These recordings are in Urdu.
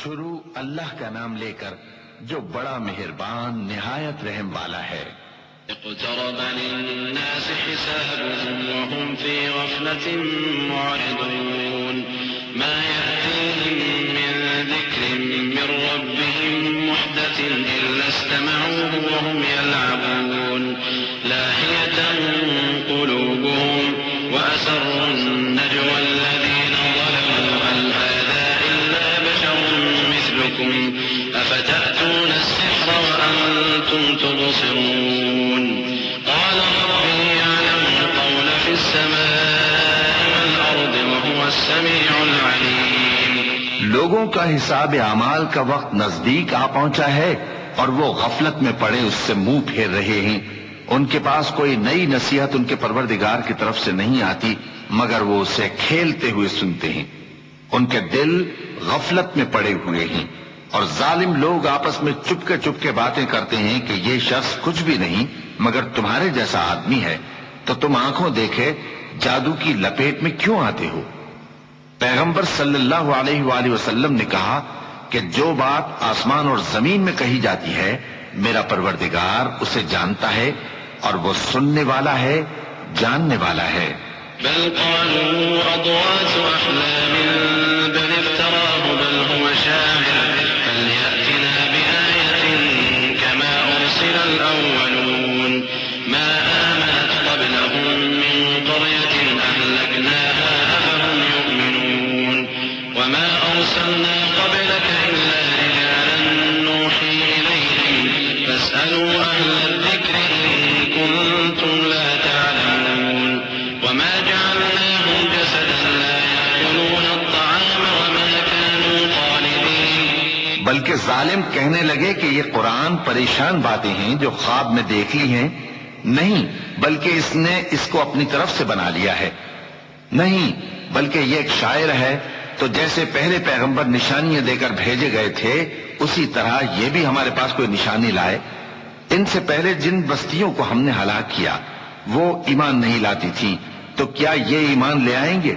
شروع اللہ کا نام لے کر جو بڑا مہربان نہایت رحم والا ہے۔ اقترب للناس حسابهم وهم في غفلة معرضون ما يأتيهم من ذكر من ربهم محدث إلا استمعوه وهم يلعبون لاهية قلوبهم وأسروا النجوى الذين ظلموا هل هذا إلا بشر مثلكم أفتأتون السحر وأنتم تبصرون قال ربي يعلم القول في السماء والأرض وهو السميع العليم۔ لوگوں کا حساب اعمال کا وقت نزدیک آ پہنچا ہے اور وہ غفلت میں پڑے اس سے منہ پھیر رہے ہیں۔ ان کے پاس کوئی نئی نصیحت ان کے پروردگار کی طرف سے نہیں آتی مگر وہ اسے کھیلتے ہوئے سنتے ہیں۔ ان کے دل غفلت میں پڑے ہوئے ہیں اور ظالم لوگ آپس میں چپ کے باتیں کرتے ہیں کہ یہ شخص کچھ بھی نہیں مگر تمہارے جیسا آدمی ہے، تو تم آنکھوں دیکھے جادو کی لپیٹ میں کیوں آتے ہو؟ پیغمبر صلی اللہ علیہ وآلہ وسلم نے کہا کہ جو بات آسمان اور زمین میں کہی جاتی ہے میرا پروردگار اسے جانتا ہے اور وہ سننے والا ہے، جاننے والا ہے۔ بل قالوا أضغاث أحلام بل افتراه بل هو شاعر فليأتنا بآية كما أرسل الأولون ما آمنت قبلهم من قرية أهلكناها أفهم يؤمنون وما أرسلنا قبلك إلا رجالا نوحي إليهم فاسألوا أهل الذكر إن كنتم لا تعلمون وما جعلناهم جسدا لا يأكلون الطعام وما كانوا خالدين۔ بلکہ ظالم کہنے لگے کہ یہ قرآن پریشان باتیں ہیں جو خواب میں دیکھ لی ہیں، نہیں بلکہ اس نے اس کو اپنی طرف سے بنا لیا ہے، نہیں بلکہ یہ ایک شاعر ہے۔ تو جیسے پہلے پیغمبر نشانیاں دے کر بھیجے گئے تھے اسی طرح یہ بھی ہمارے پاس کوئی نشانی لائے۔ ان سے پہلے جن بستیوں کو ہم نے ہلاک کیا وہ ایمان نہیں لاتی تھی، تو کیا یہ ایمان لے آئیں گے؟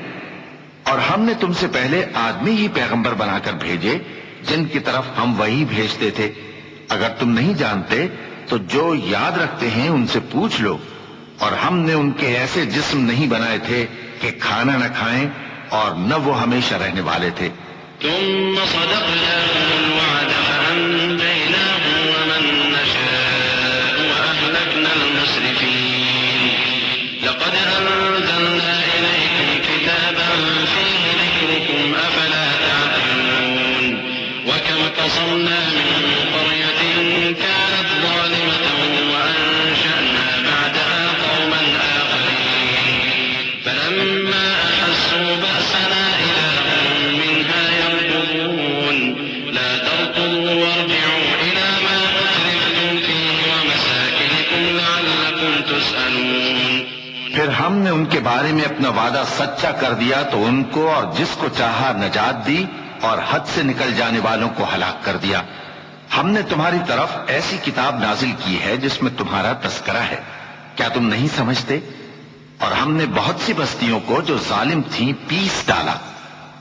اور ہم نے تم سے پہلے آدمی ہی پیغمبر بنا کر بھیجے جن کی طرف ہم وہی بھیجتے تھے۔ اگر تم نہیں جانتے تو جو یاد رکھتے ہیں ان سے پوچھ لو۔ اور ہم نے ان کے ایسے جسم نہیں بنائے تھے کہ کھانا نہ کھائیں اور نہ وہ ہمیشہ رہنے والے تھے۔ ثم صدقناهم الوعد فأنجيناهم ومن نشاء وأهلكنا المسرفين لقد أنزلنا إليكم كتابا فيه ذكركم أفلا تعقلون وكم قصمنا من قرية كانت ظالمة وأنشأنا بعدها قوما آخرين فلما أحسوا بأسنا إذا هم منها يركضون لا تركضوا وارجعوا إلى ما أترفتم فيه ومساكنكم لعلكم تسألون۔ پھر ہم نے ان کے بارے میں اپنا وعدہ سچا کر دیا تو ان کو اور جس کو چاہا نجات دی اور حد سے نکل جانے والوں کو ہلاک کر دیا۔ ہم نے تمہاری طرف ایسی کتاب نازل کی ہے جس میں تمہارا تذکرہ ہے، کیا تم نہیں سمجھتے؟ اور ہم نے بہت سی بستیوں کو جو ظالم تھیں پیس ڈالا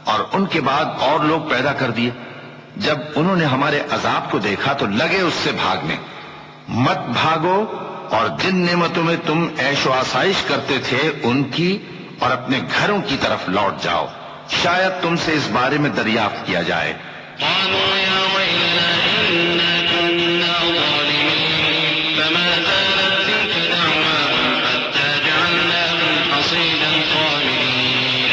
اور ان کے بعد اور لوگ پیدا کر دیے۔ جب انہوں نے ہمارے عذاب کو دیکھا تو لگے اس سے بھاگنے۔ مت بھاگو اور جن نعمتوں میں تم عیش و آسائش کرتے تھے ان کی اور اپنے گھروں کی طرف لوٹ جاؤ، شاید تم سے اس بارے میں دریافت کیا جائے۔ قالوا يا ويلنا إنا كنا ظالمين فما زالت تلك دعواهم حتى جعلناهم حصيدا خامدين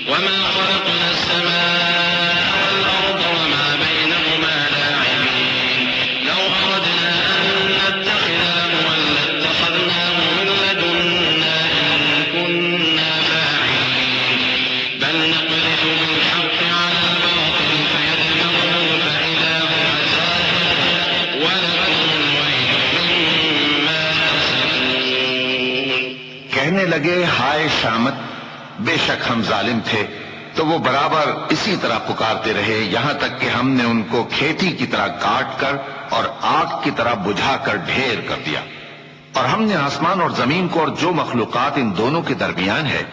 وما خلقنا السماء والأرض وما بينهما لاعبين لو أردنا أن نتخذ لهوا لاتخذناه من لدنا إن كنا فاعلين بل نقذف بالحق على الباطل فيدمغه فإذا هو زاهق ولكم الويل مما تكسبون۔ کہنے لگے ہائے شامت، بے شک ہم ظالم تھے، تو وہ برابر اسی طرح پکارتے رہے یہاں تک کہ ہم نے ان کو کھیتی کی طرح کاٹ کر اور آگ کی طرح بجھا کر ڈھیر کر دیا۔ اور ہم نے آسمان اور زمین کو اور جو مخلوقات ان دونوں کے درمیان ہے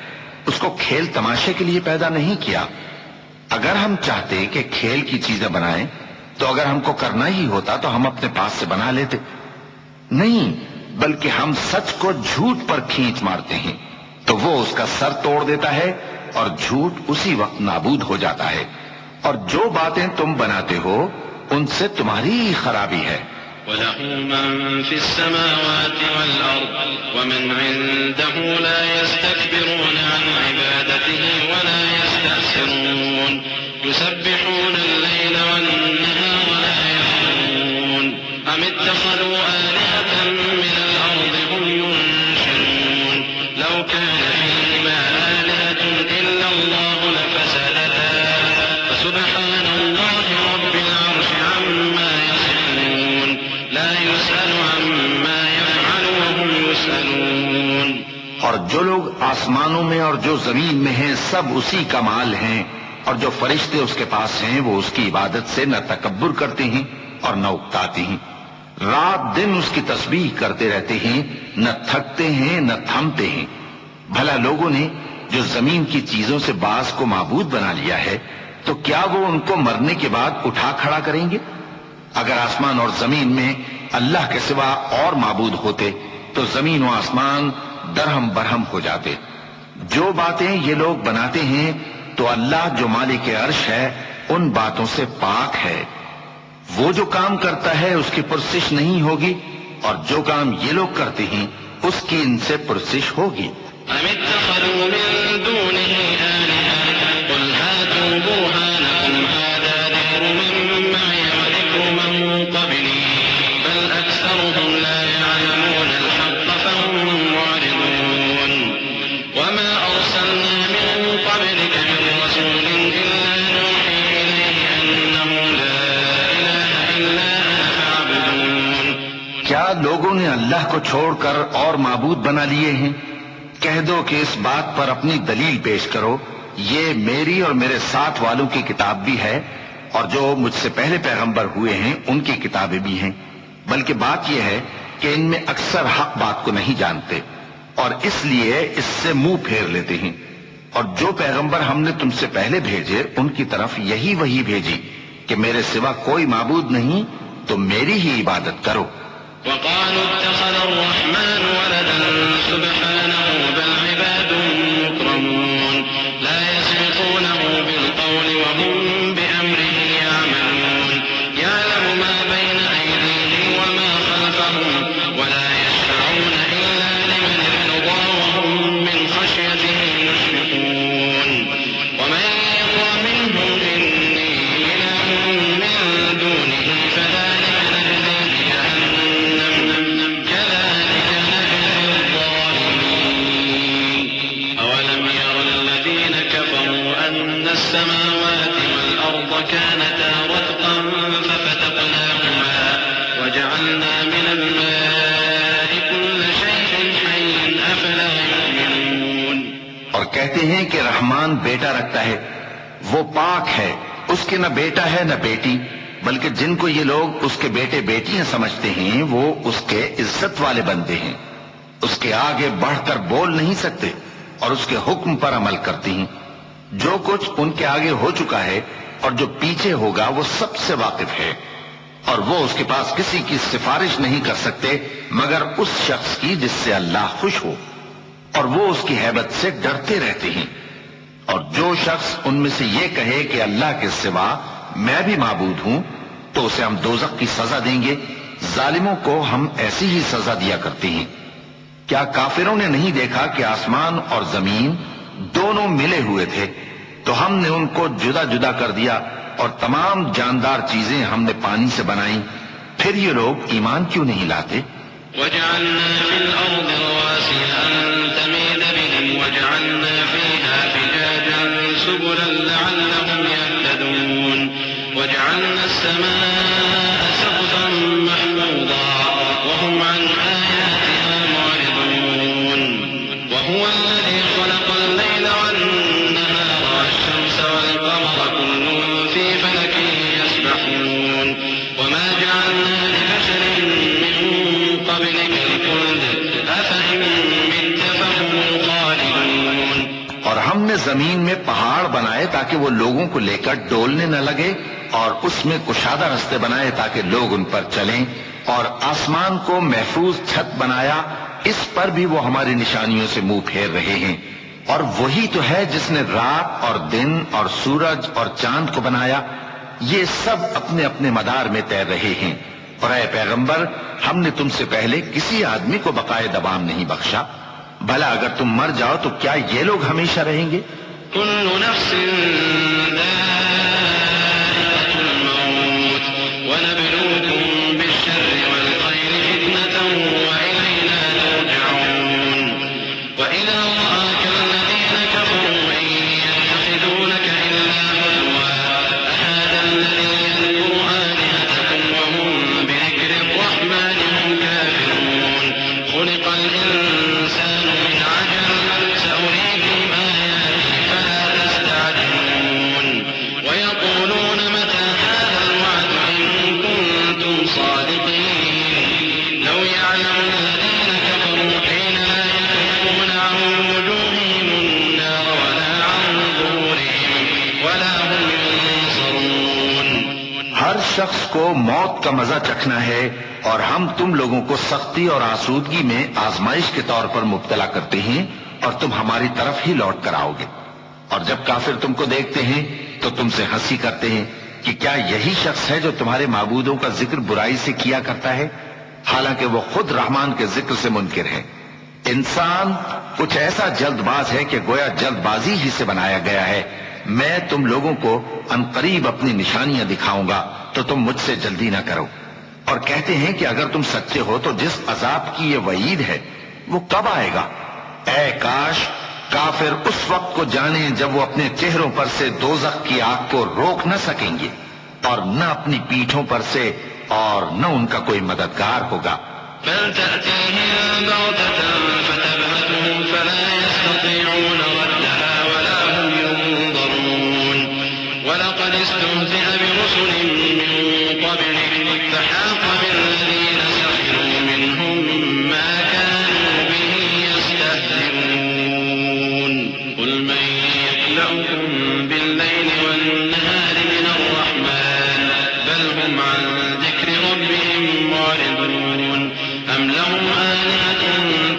اس کو کھیل تماشے کے لیے پیدا نہیں کیا، اگر ہم چاہتے کہ کھیل کی چیزیں بنائیں تو اگر ہم کو کرنا ہی ہوتا تو ہم اپنے پاس سے بنا لیتے. نہیں، بلکہ ہم سچ کو جھوٹ پر کھینچ مارتے ہیں تو وہ اس کا سر توڑ دیتا ہے اور جھوٹ اسی وقت نابود ہو جاتا ہے. اور جو باتیں تم بناتے ہو ان سے تمہاری ہی خرابی ہے. وَلَهُ مَن فِي السَّمَاوَاتِ وَالْأَرْضِ وَمَنْ عِندَهُ لَا يَسْتَكْبِرُونَ عَنْ عِبَادَتِهِ وَلَا يَسْتَحْسِرُونَ يُسَبِّحُونَ اللَّيْلَ وَالنَّهَارَ وَلَا يَفْتُرُونَ أَمِ اتَّخَذُوا آلِهَةً مِّنَ الْأَرْضِ هُمْ يُنشِرُونَ لَوْ كَانَ فِيهِمَا آلِهَةٌ إِلَّا اللَّهُ لَفَسَدَتَا فَسُبْحَانَ اللَّهِ رَبِّ الْعَرْشِ عَمَّا يَصِفُونَ لا يسأل عما يفعل وهم يسألون. اور جو لوگ آسمانوں میں اور جو زمین میں ہیں سب اسی کا مال ہیں، اور جو فرشتے اس کے پاس ہیں وہ اس کی عبادت سے نہ تکبر کرتے ہیں اور نہ اکتاتے ہیں. رات دن اس کی تسبیح کرتے رہتے ہیں، نہ تھکتے ہیں نہ تھمتے ہیں. بھلا لوگوں نے جو زمین کی چیزوں سے بعض کو معبود بنا لیا ہے تو کیا وہ ان کو مرنے کے بعد اٹھا کھڑا کریں گے؟ اگر آسمان اور زمین میں اللہ کے سوا اور معبود ہوتے تو زمین و آسمان درہم برہم ہو جاتے. جو باتیں یہ لوگ بناتے ہیں تو اللہ جو مالک عرش ہے ان باتوں سے پاک ہے. وہ جو کام کرتا ہے اس کی پرسش نہیں ہوگی، اور جو کام یہ لوگ کرتے ہیں اس کی ان سے پرسش ہوگی. أم اتخذوا من دونه آلهة قل هاتوا برهانكم هذا ذكر من معي وذكر من قبلي بل أكثرهم لا يعلمون الحق فهم معرضون. وما أرسلنا من قبلك من رسول إلا نوحي إليه أنه لا إله إلا أنا فاعبدون. کیا لوگوں نے اللہ کو چھوڑ کر اور معبود بنا لیے ہیں؟ کہہ دو کہ اس بات پر اپنی دلیل پیش کرو. یہ میری اور میرے ساتھ والوں کی کتاب بھی ہے، اور جو مجھ سے پہلے پیغمبر ہوئے ہیں ان کی کتابیں بھی ہیں. بلکہ بات یہ ہے کہ ان میں اکثر حق بات کو نہیں جانتے اور اس لیے اس سے منہ پھیر لیتے ہیں. اور جو پیغمبر ہم نے تم سے پہلے بھیجے ان کی طرف یہی وحی بھیجی کہ میرے سوا کوئی معبود نہیں تو میری ہی عبادت کرو. وقالوا اتخذ الرحمن ولدا سبحانه بل عباد مكرمون لا يسبقونه بالقول وهم بأمره يعملون يعلم ما بين أيديهم وما خلفهم ولا يشفعون إلا لمن ارتضى وهم من خشيته مشفقون. ومن يقل منهم إني إله من دونه فذلك نجزيه جهنم كذلك نجزي الظالمين. أولم ير الذين كفروا أن السماوات والأرض كانتا رتقا ففتقناهما وجعلنا من الماء كل شيء حي أفلا يؤمنون. اور کہتے ہیں کہ رحمان بیٹا رکھتا ہے، وہ پاک ہے، اس کے نہ بیٹا ہے نہ بیٹی، بلکہ جن کو یہ لوگ اس کے بیٹے بیٹیاں سمجھتے ہیں وہ اس کے عزت والے بندے ہیں. اس کے آگے بڑھ کر بول نہیں سکتے اور اس کے حکم پر عمل کرتے ہیں. جو کچھ ان کے آگے ہو چکا ہے اور جو پیچھے ہوگا وہ سب سے واقف ہے، اور وہ اس کے پاس کسی کی سفارش نہیں کر سکتے مگر اس شخص کی جس سے اللہ خوش ہو، اور وہ اس کی ہیبت سے ڈرتے رہتے ہیں. اور جو شخص ان میں سے یہ کہے کہ اللہ کے سوا میں بھی معبود ہوں تو اسے ہم دوزخ کی سزا دیں گے. ظالموں کو ہم ایسی ہی سزا دیا کرتے ہیں. کیا کافروں نے نہیں دیکھا کہ آسمان اور زمین دونوں ملے ہوئے تھے تو ہم نے ان کو جدا جدا کر دیا، اور تمام جاندار چیزیں ہم نے پانی سے بنائیں، پھر یہ لوگ ایمان کیوں نہیں لاتے؟ وجعلنا في الأرض رواسي أن تميد بهم وجعلنا فيها فجاجا سبلا لعلهم يهتدون وجعلنا السماء سقفا محفوظا وهم عن آياتها معرضون. وهو الذي خلق الليل والنهار والشمس والقمر كل في فلك يسبحون. وما جعلنا لبشر من قبلك الخلد أفإن مت فهم الخالدون. اور ہم نے زمین میں پہاڑ بنائے تاکہ وہ لوگوں کو لے کر ڈولنے نہ لگے، اور اس میں کشادہ رستے بنائے تاکہ لوگ ان پر چلیں، اور آسمان کو محفوظ چھت بنایا، اس پر بھی وہ ہماری نشانیوں سے منہ پھیر رہے ہیں۔ اور وہی تو ہے جس نے رات اور دن اور سورج اور چاند کو بنایا، یہ سب اپنے اپنے مدار میں تیر رہے ہیں۔ اور اے پیغمبر، ہم نے تم سے پہلے کسی آدمی کو بقائے دوام نہیں بخشا، بھلا اگر تم مر جاؤ تو کیا یہ لوگ ہمیشہ رہیں گے؟ كل نفس ذائقة الموت ونبلوكم بالشر والخير فتنة وإلينا ترجعون وإذا رآك الذين كفروا إن يتخذونك إلا هزوا أهذا الذي يذكر آلهتكم وهم بذكر الرحمن هم كافرون خلق الإنسان من عجل سأريكم آياتي فلا تستعجلون ويقولون متى هذا الوعد إن كنتم صادقين لو يعلم الذين كفروا حين لا يكفون عن وجوههم النار ولا عن ظهورهم ولا هم ينصرون۔ ہر شخص کو موت کا مزہ چکھنا ہے، اور ہم تم لوگوں کو سختی اور آسودگی میں آزمائش کے طور پر مبتلا کرتے ہیں، اور تم ہماری طرف ہی لوٹ کر آؤ گے۔ اور جب کافر تم کو دیکھتے ہیں تو تم سے ہنسی کرتے ہیں کہ کیا یہی شخص ہے جو تمہارے معبودوں کا ذکر برائی سے کیا کرتا ہے، حالانکہ وہ خود رحمان کے ذکر سے منکر ہے۔ انسان کچھ ایسا جلد باز ہے کہ گویا جلد بازی ہی سے بنایا گیا ہے۔ میں تم لوگوں کو عنقریب اپنی نشانیاں دکھاؤں گا تو تم مجھ سے جلدی نہ کرو۔ اور کہتے ہیں کہ اگر تم سچے ہو تو جس عذاب کی یہ وعید ہے وہ کب آئے گا؟ اے کاش کافر اس وقت کو جانیں جب وہ اپنے چہروں پر سے دوزخ کی آگ کو روک نہ سکیں گے، اور نہ اپنی پیٹھوں پر سے، اور نہ ان کا کوئی مددگار ہوگا۔ بل تأتيهم بغتة فتبهتهم فلا يستطيعون ردها ولا هم ينظرون ولقد استهزئ برسل من قبلك فحاق بالذين سخروا منهم ما كانوا به يستهزئون قل من يكلؤكم بالليل والنهار من الرحمن بل هم عن ذكر ربهم معرضون أم لهم آلهة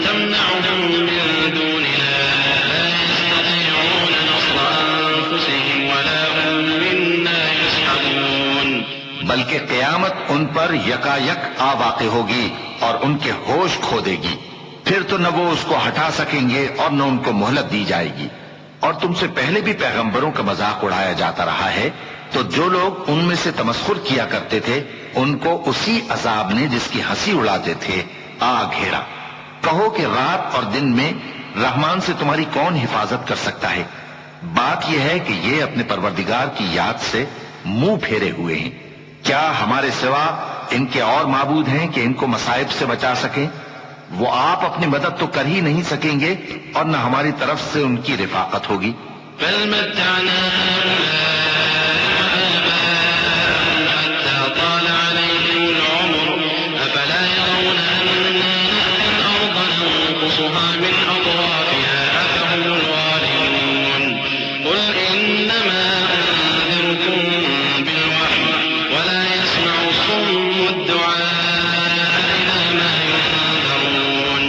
تمنعهم من دوننا لا يستطيعون نصر أنفسهم ولا هم منا يسحبون۔ بلکہ قیامت ان پر یکا یک آ واقع ہوگی اور ان کے ہوش کھو دے گی، پھر تو نہ وہ اس کو ہٹا سکیں گے اور نہ ان کو مہلت دی جائے گی۔ اور تم سے پہلے بھی پیغمبروں کا مذاق اڑایا جاتا رہا ہے، تو جو لوگ ان میں سے تمسخر کیا کرتے تھے ان کو اسی عذاب نے جس کی ہنسی اڑاتے تھے آ گھیرا۔ کہو کہ رات اور دن میں رحمان سے تمہاری کون حفاظت کر سکتا ہے؟ بات یہ ہے کہ یہ اپنے پروردگار کی یاد سے منہ پھیرے ہوئے ہیں۔ کیا ہمارے سوا ان کے اور معبود ہیں کہ ان کو مصائب سے بچا سکیں؟ وہ آپ اپنی مدد تو کر ہی نہیں سکیں گے، اور نہ ہماری طرف سے ان کی رفاقت ہوگی۔ بل متعنا هؤلاء وآباءهم حتى طال عليهم العمر أفلا يرون أنا نأتي الأرض ننقصها من أطرافها أفهم الغالبون قل إنما أنذركم بالوحي ولا يسمع الصم الدعاء إذا ما ينذرون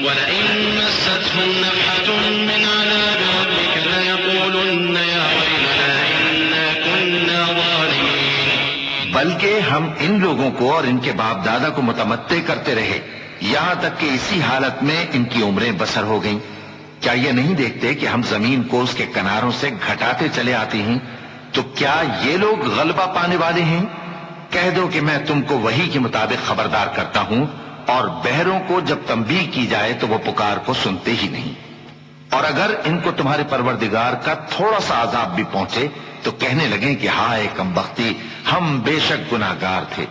ولئن مستهم نفحة من عذاب ربك ليقولن يا ويلنا إنا كنا ظالمين۔ بلکہ ہم ان لوگوں کو اور ان کے باپ دادا کو متمتع کرتے رہے یہاں تک کہ اسی حالت میں ان کی عمریں بسر ہو گئیں۔ کیا یہ نہیں دیکھتے کہ ہم زمین کو اس کے کناروں سے گھٹاتے چلے آتے ہیں؟ تو کیا یہ لوگ غلبہ پانے والے ہیں؟ کہہ دو کہ میں تم کو وحی کے مطابق خبردار کرتا ہوں، اور بہروں کو جب تنبیہ کی جائے تو وہ پکار کو سنتے ہی نہیں۔ اور اگر ان کو تمہارے پروردگار کا تھوڑا سا عذاب بھی پہنچے تو کہنے لگیں کہ ہائے کم بختی، ہم بے شک گناہگار تھے۔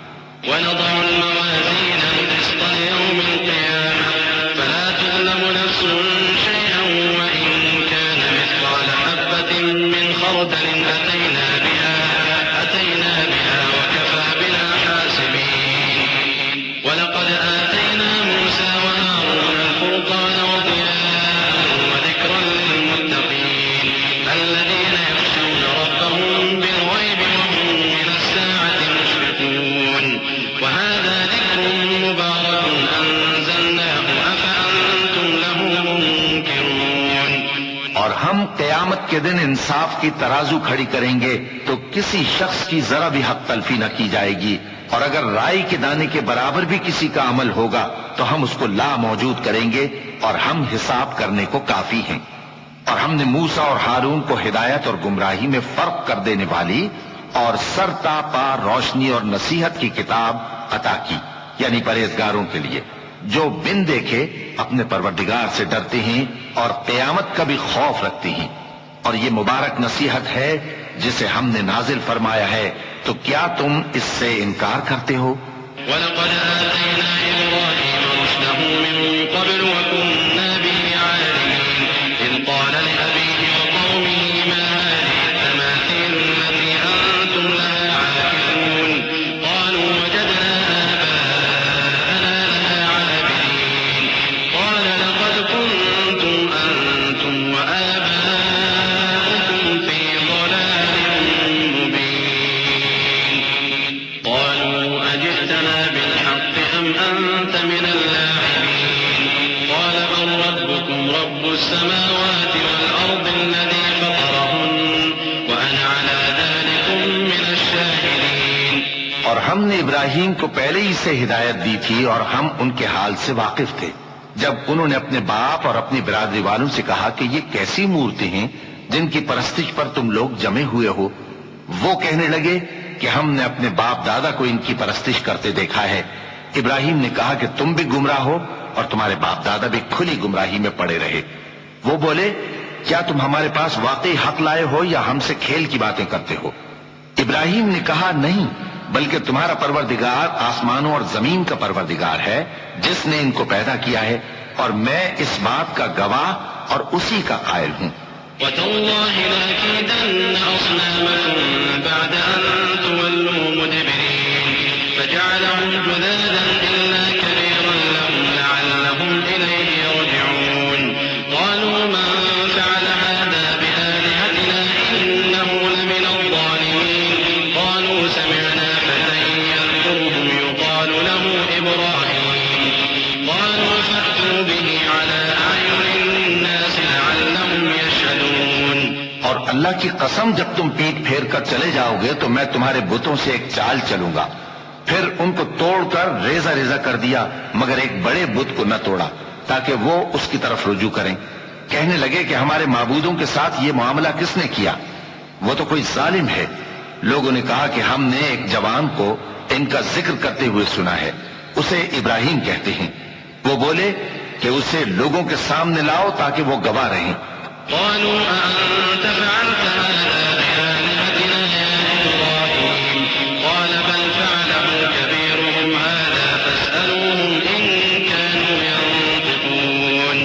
ونضع الموازين القسط ليوم القيامة فلا تظلم نفس شيئا وإن كان مثقال حبة من خردل أتينا بها وكفى بنا حاسبين ولقد آتينا موسى وهارون الفرقان وضياء وذكرا للمتقين اور ہم قیامت کے دن انصاف کی ترازو کھڑی کریں گے تو کسی شخص کی ذرا بھی حق تلفی نہ کی جائے گی، اور اگر رائی کے دانے کے برابر بھی کسی کا عمل ہوگا تو ہم اس کو لا موجود کریں گے، اور ہم حساب کرنے کو کافی ہیں۔ اور ہم نے موسیٰ اور ہارون کو ہدایت اور گمراہی میں فرق کر دینے والی اور سر تا پا روشنی اور نصیحت کی کتاب عطا کی، یعنی پرہیزگاروں کے لیے جو بن دیکھے اپنے پروردگار سے ڈرتے ہیں اور قیامت کا بھی خوف رکھتے ہیں۔ اور یہ مبارک نصیحت ہے جسے ہم نے نازل فرمایا ہے، تو کیا تم اس سے انکار کرتے ہو؟ وَلَقَدْ آتَيْنَا إِبْرَاهِيمَ رُشْدَهُ مِن قَبْلُ وَكُنَّا بِهِ عَالِمِينَ إِذْ قَالَ لِأَبِيهِ وَقَوْمِهِ مَا هَٰذِهِ التَّمَاثِيلُ الَّتِي أَنتُمْ لَهَا عَاكِفُونَ قَالُوا وَجَدْنَا آبَاءَنَا لَهَا عَابِدِينَ قَالَ لَقَدْ كُنتُمْ أَنتُمْ وَآبَاؤُكُمْ فِي ضَلَالٍ مُّبِينٍ قَالُوا أَجِئْتَنَا بِالْحَقِّ أَمْ أَنتَ مِنَ اللاعبين قال بل ربكم رب السماوات والأرض الذي فطرهن وأنا على ذلك من الشاهدين۔ اور ہم نے ابراہیم کو پہلے ہی سے ہدایت دی تھی اور ہم ان کے حال سے واقف تھے جب انہوں نے اپنے باپ اور اپنی برادری والوں سے کہا کہ یہ کیسی مورتیں ہیں جن کی پرستش پر تم لوگ جمے ہوئے ہو۔ وہ کہنے لگے کہ ہم نے اپنے باپ دادا کو ان کی پرستش کرتے دیکھا ہے۔ ابراہیم نے کہا کہ تم بھی گمراہ ہو اور تمہارے باپ دادا بھی کھلی گمراہی میں پڑے رہے۔ وہ بولے کیا تم ہمارے پاس واقعی حق لائے ہو یا ہم سے کھیل کی باتیں کرتے ہو؟ ابراہیم نے کہا نہیں، بلکہ تمہارا پروردگار آسمانوں اور زمین کا پروردگار ہے جس نے ان کو پیدا کیا ہے، اور میں اس بات کا گواہ اور اسی کا قائل ہوں۔ وَتَاللَّهِ لَأَكِيدَنَّ أَصْنَامَكُمْ بَعْدَ أَن تُوَلُّوا مُدْبِرِينَ فَجَعَلَهُمْ جُذَاذًا إِلَّا كَبِيرًا لَّهُمْ لَعَلَّهُمْ إِلَيْهِ يَرْجِعُونَ قَالُوا مَن فَعَلَ هَٰذَا بِآلِهَتِنَا إِنَّهُ لَمِنَ الظَّالِمِينَ قَالُوا سَمِعْنَا فَتًى يَذْكُرُهُمْ يُقَالُ لَهُ إِبْرَاهِيمُ قَالُوا فَأْتُوا بِهِ عَلَىٰ أَعْيُنِ النَّاسِ لَعَلَّهُمْ يَشْهَدُونَ۔ اور اللہ کی قسم جب تم پیٹ پھیر کر چلے جاؤ گے تو میں تمہارے بتوں سے ایک چال چلوں گا۔ پھر ان کو توڑ کر ریزہ ریزہ کر دیا، مگر ایک بڑے بت کو نہ توڑا تاکہ وہ اس کی طرف رجوع کریں۔ کہنے لگے کہ ہمارے معبودوں کے ساتھ یہ معاملہ کس نے کیا؟ وہ تو کوئی ظالم ہے۔ لوگوں نے کہا کہ ہم نے ایک جوان کو ان کا ذکر کرتے ہوئے سنا ہے، اسے ابراہیم کہتے ہیں۔ وہ بولے کہ اسے لوگوں کے سامنے لاؤ تاکہ وہ گواہ رہیں۔ قالوا أأنت فعلت هذا بآلهتنا يا إبراهيم قال بل فعله كبيرهم هذا فاسألوهم إن كانوا ينطقون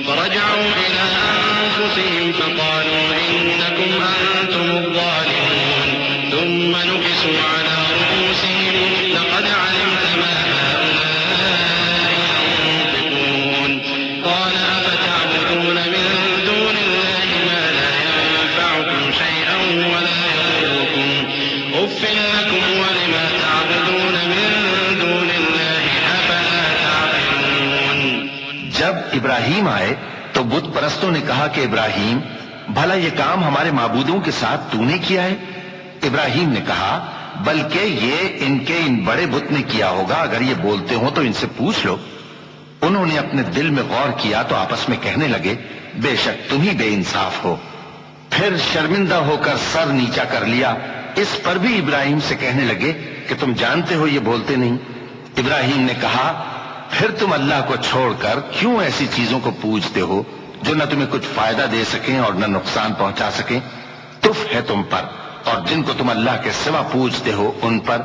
فرجعوا إلى أنفسهم فقالوا إنكم أنتم الظالمون ثم نكسوا على رؤوسهم لقد علمت ما هؤلاء ينطقون قال أفتعبدون من دون الله ما لا ينفعكم شيئا ولا يضركم أف لكم ولما تعبدون من دون الله أفلا تعقلون۔ جب ابراہیم آئے تو بت پرستوں نے کہا کہ ابراہیم بھلا یہ کام ہمارے معبودوں کے ساتھ تو نے کیا ہے؟ ابراہیم نے کہا بلکہ یہ ان کے ان بڑے بت نے کیا ہوگا، اگر یہ بولتے ہوں تو ان سے پوچھ لو۔ انہوں نے اپنے دل میں غور کیا تو آپس میں کہنے لگے بے شک تم ہی بے انصاف ہو۔ پھر شرمندہ ہو کر سر نیچا کر لیا۔ اس پر بھی ابراہیم سے کہنے لگے کہ تم جانتے ہو یہ بولتے نہیں۔ ابراہیم نے کہا پھر تم اللہ کو چھوڑ کر کیوں ایسی چیزوں کو پوجتے ہو جو نہ تمہیں کچھ فائدہ دے سکیں اور نہ نقصان پہنچا سکیں؟ تف ہے تم پر اور جن کو تم اللہ کے سوا پوجتے ہو ان پر،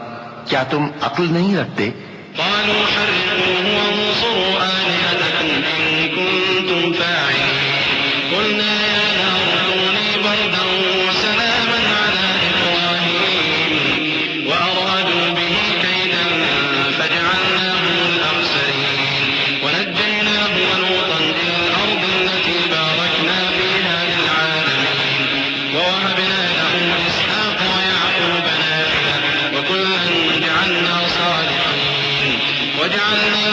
کیا تم عقل نہیں رکھتے؟ قالوا حرقوه وانصروا آلهتكم إن كنتم فاعلين قلنا يا نار كوني بردا وسلاما على إبراهيم وأرادوا به كيدا فجعلناهم الأخسرين ونجيناه ولوطا إلى الأرض التي باركنا فيها للعالمين ووهبنا له إسحاق ويعقوب نافلة وكلا جعلنا صالحين وجعلنا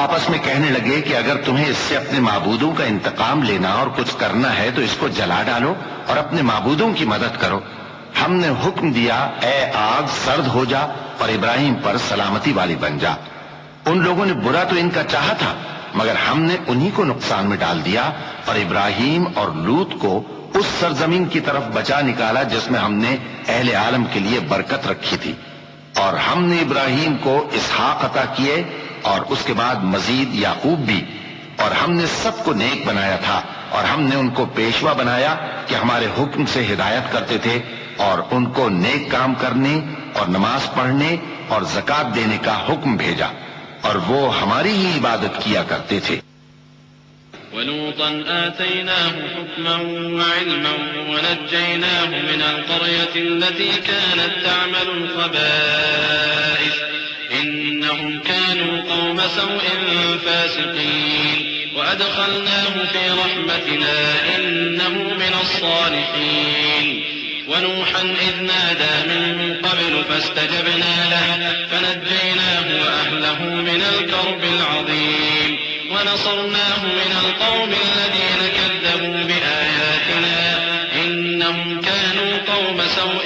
آپس میں کہنے لگے کہ اگر تمہیں اس سے اپنے معبودوں کا انتقام لینا اور کچھ کرنا ہے تو اس کو جلا ڈالو اور اپنے معبودوں کی مدد کرو۔ ہم نے حکم دیا اے آگ سرد ہو جا اور ابراہیم پر سلامتی والی بن جا۔ ان لوگوں نے برا تو ان کا چاہا تھا مگر ہم نے انہی کو نقصان میں ڈال دیا اور ابراہیم اور لوط کو اس سرزمین کی طرف بچا نکالا جس میں ہم نے اہل عالم کے لیے برکت رکھی تھی۔ اور ہم نے ابراہیم کو اسحاق عطا کیے اور اس کے بعد مزید یعقوب بھی، اور ہم نے سب کو نیک بنایا تھا اور ہم نے ان کو پیشوا بنایا کہ ہمارے حکم سے ہدایت کرتے تھے اور ان کو نیک کام کرنے اور نماز پڑھنے اور زکوٰۃ دینے کا حکم بھیجا اور وہ ہماری ہی عبادت کیا کرتے تھے۔ ولوطا آتيناه حكما وعلما ونجيناه من القرية التي كانت تعمل الخبائث إنهم كانوا قوم سوء فاسقين وأدخلناه في رحمتنا إنه من الصالحين ونوحا إذ نادى من قبل فاستجبنا له فنجيناه وأهله من الكرب العظيم ونصرناه من القوم الذين كذبوا بآياتنا إنهم كانوا قوم سوء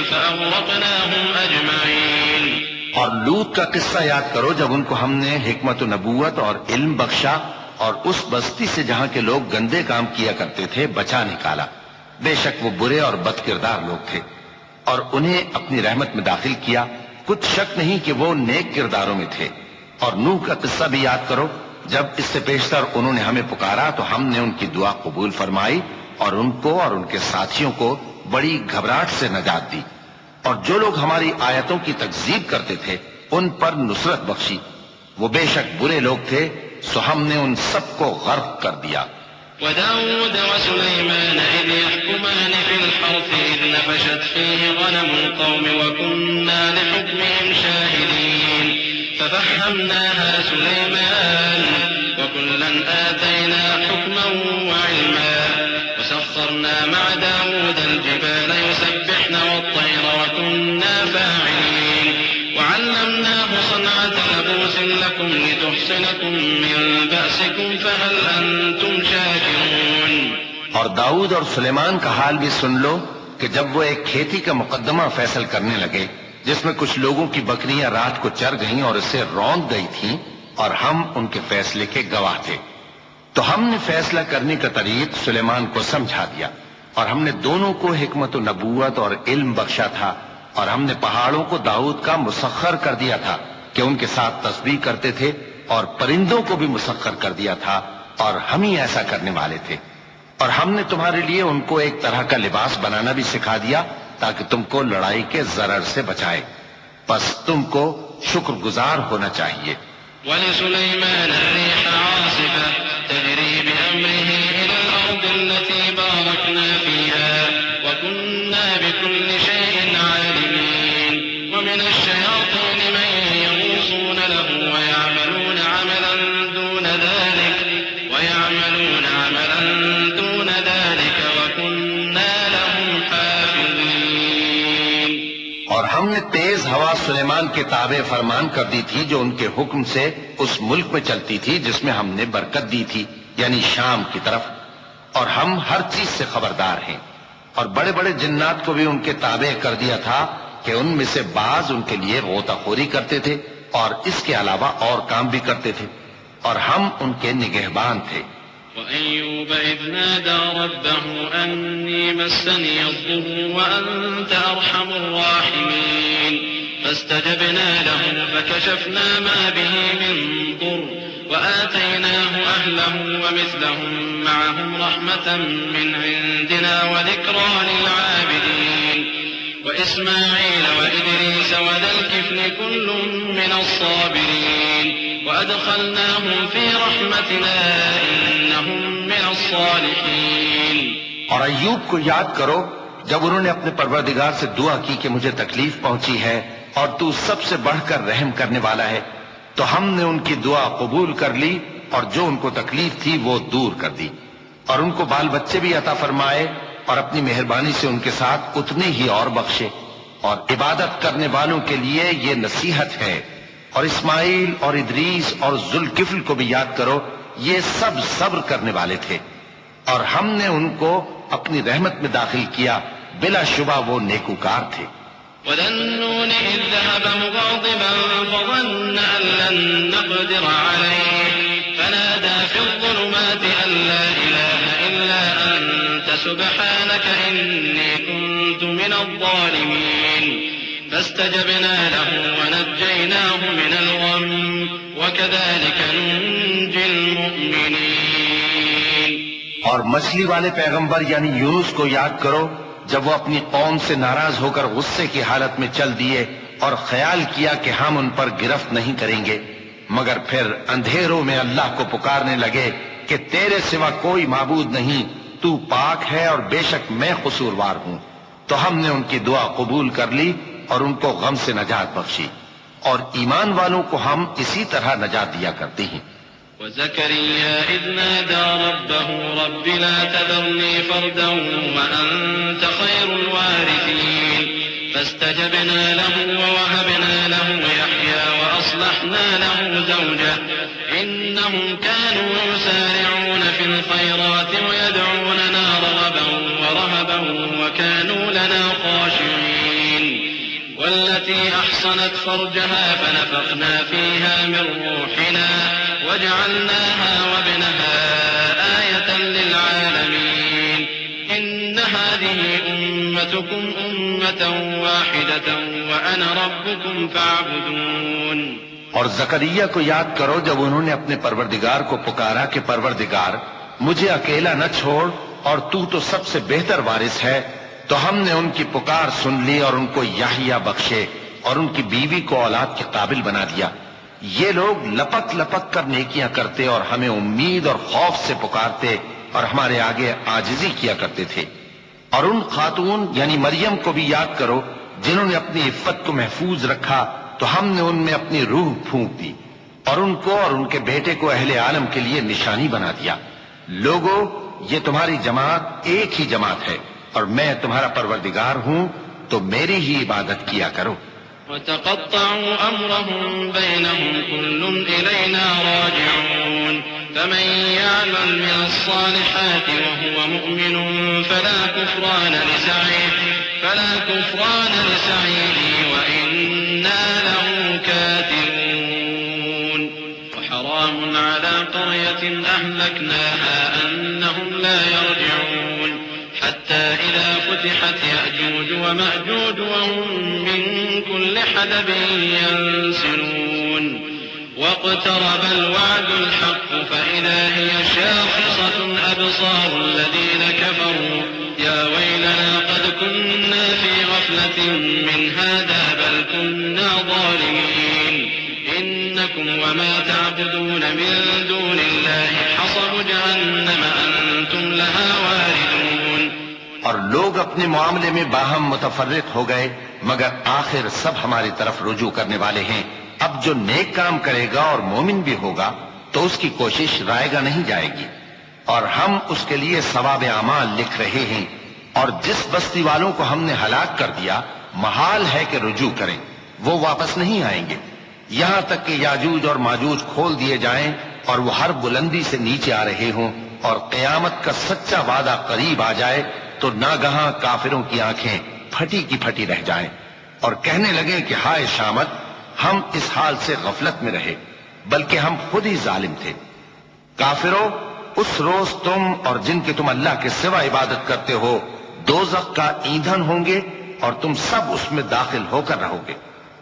فأغرقناهم أجمعين۔ اور لوط کا قصہ یاد کرو جب ان کو ہم نے حکمت و نبوت اور علم بخشا اور اس بستی سے جہاں کے لوگ گندے کام کیا کرتے تھے بچا نکالا۔ بے شک وہ برے اور بد کردار لوگ تھے اور انہیں اپنی رحمت میں داخل کیا، کچھ شک نہیں کہ وہ نیک کرداروں میں تھے۔ اور نوح کا قصہ بھی یاد کرو جب اس سے پیشتر انہوں نے ہمیں پکارا تو ہم نے ان کی دعا قبول فرمائی اور ان کو اور ان کے ساتھیوں کو بڑی گھبراہٹ سے نجات دی، اور جو لوگ ہماری آیتوں کی تکذیب کرتے تھے ان پر نصرت بخشی۔ وہ بے شک برے لوگ تھے سو ہم نے ان سب کو غرق کر دیا۔ وداود وسليمان إذ يحكمان في الحرث إذ نفشت فيه غنم القوم وكنا لحكمهم شاهدين ففهمناها سليمان وكلا آتينا حكما وعلما وسخرنا مع داود الجبال يسبحن والطير وكنا فاعلين وعلمناه صنعة لبوس لكم لتحصنكم من بأسكم فهل أنتم شاكرون۔ اور داؤد اور سلیمان کا حال بھی سن لو کہ جب وہ ایک کھیتی کا مقدمہ فیصل کرنے لگے جس میں کچھ لوگوں کی بکریاں رات کو چر گئیں اور اسے روند گئی تھیں اور ہم ان کے فیصلے کے گواہ تھے، تو ہم نے فیصلہ کرنے کا طریق سلیمان کو سمجھا دیا اور ہم نے دونوں کو حکمت و نبوت اور علم بخشا تھا، اور ہم نے پہاڑوں کو داؤد کا مسخر کر دیا تھا کہ ان کے ساتھ تسبیح کرتے تھے، اور پرندوں کو بھی مسخر کر دیا تھا اور ہم ہی ایسا کرنے والے تھے۔ اور ہم نے تمہارے لیے ان کو ایک طرح کا لباس بنانا بھی سکھا دیا تاکہ تم کو لڑائی کے ضرر سے بچائے، پس تم کو شکر گزار ہونا چاہیے۔ وَلِسُلَيْمَانَ الرِّيحَ عَاصِفَةً تَجْرِي بِأَمْرِهِ إِلَى الْأَرْضِ الَّتِي بَارَكْنَا فِيهَا وَكُنَّا بِكُلِّ شَيْءٍ عَالِمِينَ وَمِنَ الشَّيَاطِينِ مَن يَغُوصُونَ لَهُ وَيَعْمَلُونَ عَمَلًا دُونَ ذَلِكَ وَكُنَّا لَهُمْ حَافِظِينَ۔ اور ہم نے تیز ہوا سلیمان کے تابع فرمان کر دی تھی جو ان کے حکم سے اس ملک میں چلتی تھی جس میں ہم نے برکت دی تھی، یعنی شام کی طرف، اور ہم ہر چیز سے خبردار ہیں۔ اور بڑے بڑے جنات کو بھی ان کے تابع کر دیا تھا کہ ان میں سے بعض ان کے لیے غوطہ خوری کرتے تھے اور اس کے علاوہ اور کام بھی کرتے تھے، اور ہم ان کے نگہبان تھے۔ وَأَيُّوبَ إِذْ نَادَى رَبَّهُ أَنِّي مَسَّنِيَ الضُّرُّ وَأَنْتَ أَرْحَمُ الرَّاحِمِينَ فَاسْتَجَبْنَا لَهُ فَكَشَفْنَا مَا بِهِ مِنْ ضُرٍّ وَآتَيْنَاهُ أَهْلَهُ وَمِثْلَهُمْ مَعَهُمْ رَحْمَةً مِّنْ عِنْدِنَا وَذِكْرَىٰ لِلْعَابِدِينَ وَإِسْمَاعِيلَ وَإِدْرِيسَ وَذَا الْكِفْلِ كُلٌّ مِّنَ الصَّابِرِينَ وَأَدْخَلْنَاهُمْ فِي رَحْمَتِنَا إِنَّهُمْ مِنَ الصَّالِحِينَ۔ اور ایوب کو یاد کرو جب انہوں نے اپنے پروردگار سے دعا کی کہ مجھے تکلیف پہنچی ہے اور تو سب سے بڑھ کر رحم کرنے والا ہے، تو ہم نے ان کی دعا قبول کر لی اور جو ان کو تکلیف تھی وہ دور کر دی، اور ان کو بال بچے بھی عطا فرمائے اور اپنی مہربانی سے ان کے ساتھ اتنے ہی اور بخشے۔ اور عبادت کرنے والوں کے لیے یہ نصیحت ہے اور اسماعیل اور ادریس اور ذوالکفل کو بھی یاد کرو، یہ سب صبر کرنے والے تھے، اور ہم نے ان کو اپنی رحمت میں داخل کیا، بلا شبہ وہ نیکوکار تھے۔ وذا النون إذ ذهب مغاضبا فظن أن لن نقدر عليه فنادى في الظلمات أن لا إله إلا أنت سبحانك إني كنت من الظالمين فاستجبنا له ونجيناه من الغم وكذلك ننجي المؤمنين۔ اور مچھلی والے پیغمبر یعنی یونس کو یاد کرو، جب وہ اپنی قوم سے ناراض ہو کر غصے کی حالت میں چل دیے اور خیال کیا کہ ہم ان پر گرفت نہیں کریں گے، مگر پھر اندھیروں میں اللہ کو پکارنے لگے کہ تیرے سوا کوئی معبود نہیں، تو پاک ہے اور بے شک میں قصوروار ہوں، تو ہم نے ان کی دعا قبول کر لی اور ان کو غم سے نجات بخشی، اور ایمان والوں کو ہم اسی طرح نجات دیا کرتے ہیں۔ وزكريا إذ نادى ربه رب لا تذرني فردا وأنت خير الوارثين فاستجبنا له ووهبنا له يحيى وأصلحنا له زوجه إنهم كانوا يسارعون في الخيرات ويدعوننا رغبا ورهبا وكانوا لنا خاشعين والتي أحصنت فرجها فنفخنا فيها من روحنا وجعلناها وابنها آية للعالمين إن هذه أمتكم أمة واحدة وأنا ربكم فاعبدون۔ اور زکریا کو یاد کرو جب انہوں نے اپنے پروردگار کو پکارا کہ پروردگار مجھے اکیلا نہ چھوڑ اور تو سب سے بہتر وارث ہے، تو ہم نے ان کی پکار سن لی اور ان کو یحییٰ بخشے اور ان کی بیوی کو اولاد کے قابل بنا دیا۔ یہ لوگ لپک لپک کر نیکیاں کرتے اور ہمیں امید اور خوف سے پکارتے اور ہمارے آگے عاجزی کیا کرتے تھے۔ اور ان خاتون یعنی مریم کو بھی یاد کرو جنہوں نے اپنی عفت کو محفوظ رکھا، تو ہم نے ان میں اپنی روح پھونک دی اور ان کو اور ان کے بیٹے کو اہل عالم کے لیے نشانی بنا دیا۔ لوگوں، یہ تمہاری جماعت ایک ہی جماعت ہے اور میں تمہارا پروردگار ہوں، تو میری ہی عبادت کیا کرو۔ وتقطعوا أمرهم بينهم كل إلينا راجعون فمن يعمل من الصالحات وهو مؤمن فلا كفران لسعيه وإنا له كاتبون وحرام على قرية أهلكناها أنهم لا يرجعون حتى إذا فتحت يأجوج ومأجوج وهم من كل حدب ينسلون واقترب الوعد الحق فإذا هي شاخصة أبصار الذين كفروا يا ويلنا قد كنا في غفلة من هذا بل كنا ظالمين إنكم وما تعبدون من دون الله حصب جهنم أنتم لها واردون۔ اور لوگ اپنے معاملے میں باہم متفرق ہو گئے، مگر آخر سب ہماری طرف رجوع کرنے والے ہیں۔ اب جو نیک کام کرے گا اور مومن بھی ہوگا تو اس کی کوشش رائے گا نہیں جائے گی، اور ہم اس کے لیے ثواب اعمال لکھ رہے ہیں۔ اور جس بستی والوں کو ہم نے ہلاک کر دیا محال ہے کہ رجوع کریں، وہ واپس نہیں آئیں گے یہاں تک کہ یاجوج اور ماجوج کھول دیے جائیں اور وہ ہر بلندی سے نیچے آ رہے ہوں، اور قیامت کا سچا وعدہ قریب آ جائے تو ناگہاں کافروں کی آنکھیں پھٹی کی پھٹی رہ جائیں اور کہنے لگیں کہ ہائے شامت، ہم اس حال سے غفلت میں رہے بلکہ ہم خود ہی ظالم تھے۔ کافروں، اس روز تم اور جن کی تم اللہ کے سوا عبادت کرتے ہو دوزخ کا ایندھن ہوں گے اور تم سب اس میں داخل ہو کر رہو گے۔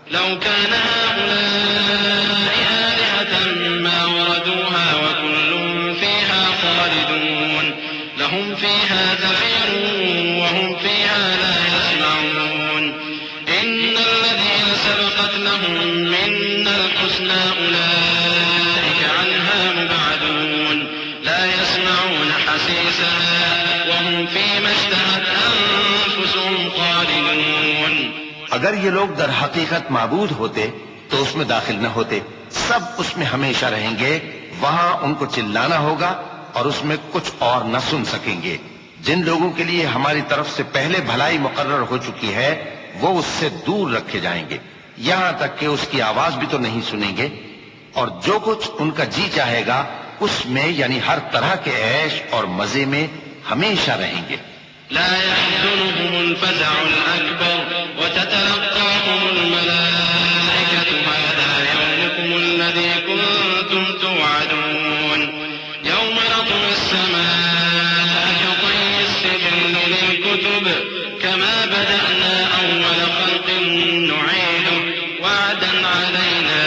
لو كان هؤلاء آلهة ما وردوها وكل فيها خالدون لهم فيها زفير وهم فيها لا يسمعون إن الذين سبقت لهم منا الحسنى أولئك عنها مبعدون لا يسمعون حسيسها وهم فيما اشتهت أنفسهم خالدون۔ اگر یہ لوگ در حقیقت معبود ہوتے تو اس میں داخل نہ ہوتے، سب اس میں ہمیشہ رہیں گے، وہاں ان کو چلانا ہوگا اور اس میں کچھ اور نہ سن سکیں گے۔ جن لوگوں کے لیے ہماری طرف سے پہلے بھلائی مقرر ہو چکی ہے وہ اس سے دور رکھے جائیں گے، یہاں تک کہ اس کی آواز بھی تو نہیں سنیں گے، اور جو کچھ ان کا جی چاہے گا اس میں یعنی ہر طرح کے عیش اور مزے میں ہمیشہ رہیں گے۔ لا يحزنهم الفزع الأكبر وتتلقاهم الملائكة هذا يومكم الذي كنتم توعدون يوم نطوي السماء كطي السجل للكتب كما بدأنا أول خلق نعيده وعدا علينا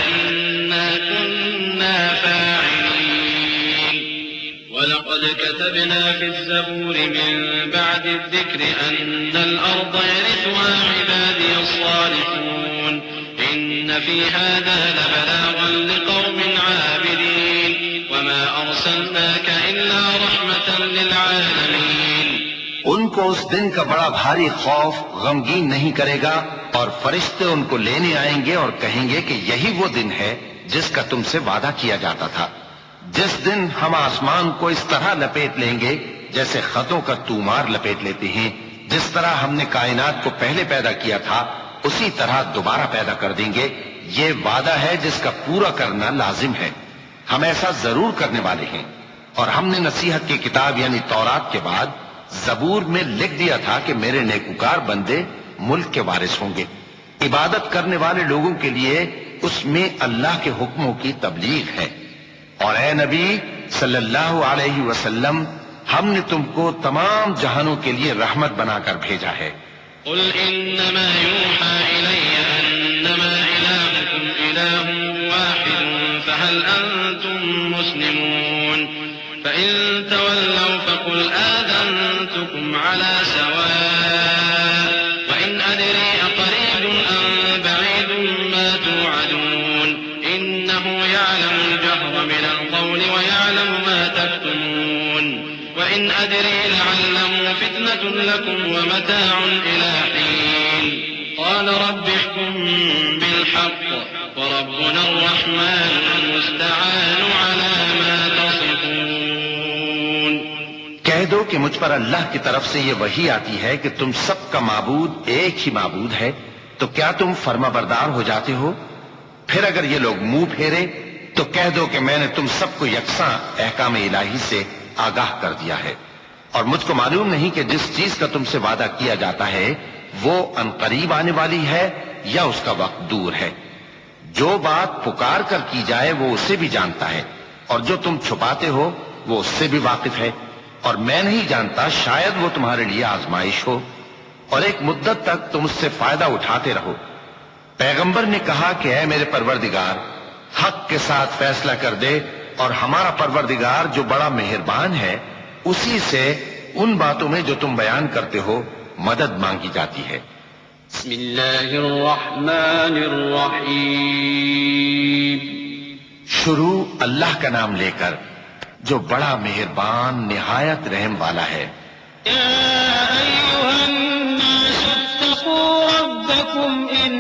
إنا كنا فاعلين ولقد كتبنا في الزبور من بعد الذكر أن الأرض يرثها عبادي الصالحون إن في هذا لبلاغا لقوم عابدين وما أرسلناك إلا رحمة للعالمين۔ ان کو اس دن کا بڑا بھاری خوف غمگین نہیں کرے گا، اور فرشتے ان کو لینے آئیں گے اور کہیں گے کہ یہی وہ دن ہے جس کا تم سے وعدہ کیا جاتا تھا، جس دن ہم آسمان کو اس طرح لپیٹ لیں گے جیسے خطوں کا تومار لپیٹ لیتے ہیں، جس طرح ہم نے کائنات کو پہلے پیدا کیا تھا اسی طرح دوبارہ پیدا کر دیں گے۔ یہ وعدہ ہے جس کا پورا کرنا لازم ہے، ہم ایسا ضرور کرنے والے ہیں۔ اور ہم نے نصیحت کی کتاب یعنی تورات کے بعد زبور میں لکھ دیا تھا کہ میرے نیکوکار بندے ملک کے وارث ہوں گے۔ عبادت کرنے والے لوگوں کے لیے اس میں اللہ کے حکموں کی تبلیغ ہے۔ اور اے نبی صلی اللہ علیہ وسلم، ہم نے تم کو تمام جہانوں کے لیے رحمت بنا کر بھیجا ہے۔ قل إنما يوحى إلي أنما إلهكم إله واحد فهل أنتم مسلمون فإن تولوا فقل آذنتكم على سواء وإن أدري أقريب أم بعيد ما توعدون إنه يعلم الجهر من القول ويعلم ما تكتمون وإن أدري لعله فتنة لكم ومتاع إلى حين قال رب احكم بالحق وربنا الرحمن المستعان على ما تصفون۔ کہہ دو کہ مجھ پر اللہ کی طرف سے یہ وحی آتی ہے کہ تم سب کا معبود ایک ہی معبود ہے، تو کیا تم فرما بردار ہو جاتے ہو؟ پھر اگر یہ لوگ منہ پھیرے تو کہہ دو کہ میں نے تم سب کو یکساں احکام الہی سے آگاہ کر دیا ہے، اور مجھ کو معلوم نہیں کہ جس چیز کا تم سے وعدہ کیا جاتا ہے وہ عنقریب آنے والی ہے یا اس کا وقت دور ہے۔ جو بات پکار کر کی جائے وہ اسے بھی جانتا ہے، اور جو تم چھپاتے ہو وہ اس سے بھی واقف ہے، اور میں نہیں جانتا شاید وہ تمہارے لیے آزمائش ہو، اور ایک مدت تک تم اس سے فائدہ اٹھاتے رہو۔ پیغمبر نے کہا کہ اے میرے پروردگار، حق کے ساتھ فیصلہ کر دے، اور ہمارا پروردگار جو بڑا مہربان ہے اسی سے ان باتوں میں جو تم بیان کرتے ہو مدد مانگی جاتی ہے۔ بسم اللہ الرحمن الرحیم۔ شروع اللہ کا نام لے کر جو بڑا مہربان نہایت رحم والا ہے۔ يا أيها الناس اتقوا ربكم إن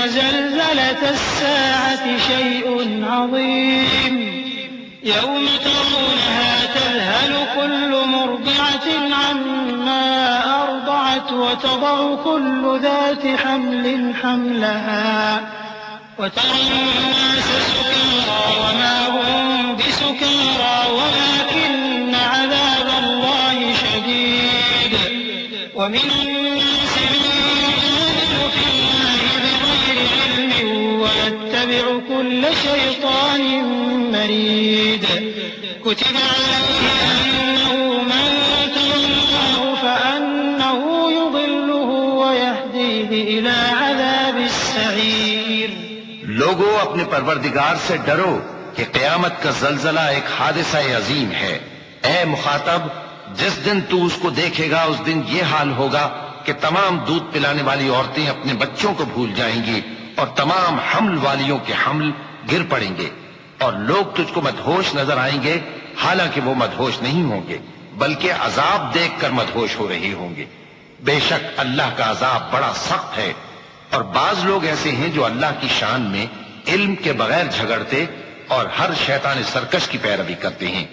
زلزلة الساعة شيء عظيم يوم ترونها تذهل كل مرضعة عما أرضعت وتضع كل ذات حمل حملها وترى الناس سكارى وما هم بسكارى ولكن عذاب الله شديد ومن الناس من يجادل في الله بغير علم ويتبع كل شيطان مريد كتب عليه أنه من تولاه فأنه يضله ويهديه إلى عذاب السعير۔ لوگو اپنے پروردگار سے ڈرو کہ قیامت کا زلزلہ ایک حادثہ عظیم ہے۔ اے مخاطب، جس دن تو اس کو دیکھے گا اس دن یہ حال ہوگا کہ تمام دودھ پلانے والی عورتیں اپنے بچوں کو بھول جائیں گی اور تمام حمل والیوں کے حمل گر پڑیں گے، اور لوگ تجھ کو مدہوش نظر آئیں گے حالانکہ وہ مدہوش نہیں ہوں گے بلکہ عذاب دیکھ کر مدہوش ہو رہے ہوں گے۔ بے شک اللہ کا عذاب بڑا سخت ہے، اور بعض لوگ ایسے ہیں جو اللہ کی شان میں علم کے بغیر جھگڑتے اور ہر شیطان سرکش کی پیروی کرتے ہیں،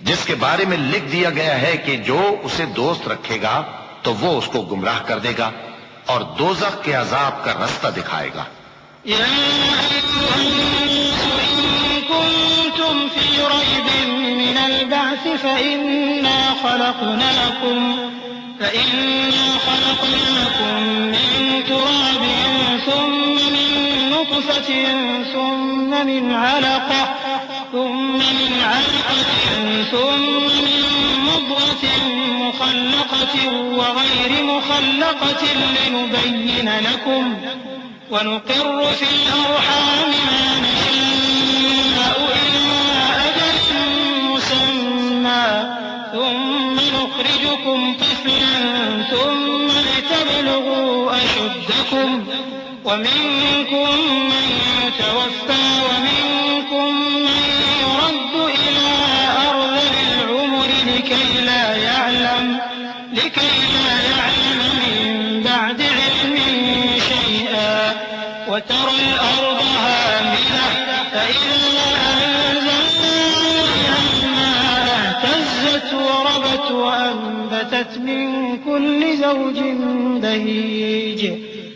جس کے بارے میں لکھ دیا گیا ہے کہ جو اسے دوست رکھے گا تو وہ اس کو گمراہ کر دے گا اور دوزخ کے عذاب کا رستہ دکھائے گا۔ يا أيها الناس إن كنتم في ريب من البعث فإنا خلقناكم من تراب ثم من نطفة ثم من علقة ثم من مضغة مخلقة وغير مخلقة لنبين لكم ونقر في الأرحام ما نشاء إلى أجل مسمى ثم نخرجكم طفلا ثم لتبلغوا أشدكم ومنكم من يتوفى ومنكم من يرد إلى أرذل العمر لكي لا يعلم من بعد علم شيئا وترى الأرض هامدة فإذا أنزلنا عليها الماء اهتزت وربت وأنبتت من كل زوج بهيج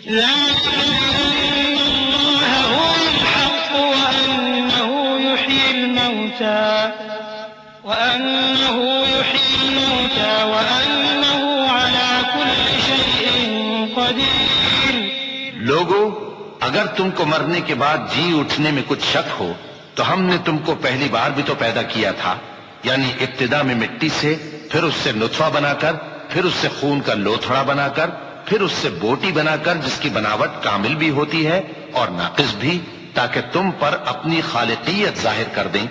ذلك بأن الله هو الحق وأنه يحيي الموتى وأنه على كل شيء قدير. لوگو، اگر تم کو مرنے کے بعد جی اٹھنے میں کچھ شک ہو تو ہم نے تم کو پہلی بار بھی تو پیدا کیا تھا، یعنی ابتدا میں مٹی سے، پھر اس سے نطفہ بنا کر، پھر اس سے خون کا لوتھڑا بنا کر، پھر اس سے بوٹی بنا کر جس کی بناوٹ کامل بھی ہوتی ہے اور ناقص بھی، تاکہ تم پر اپنی خالقیت ظاہر کر دیں.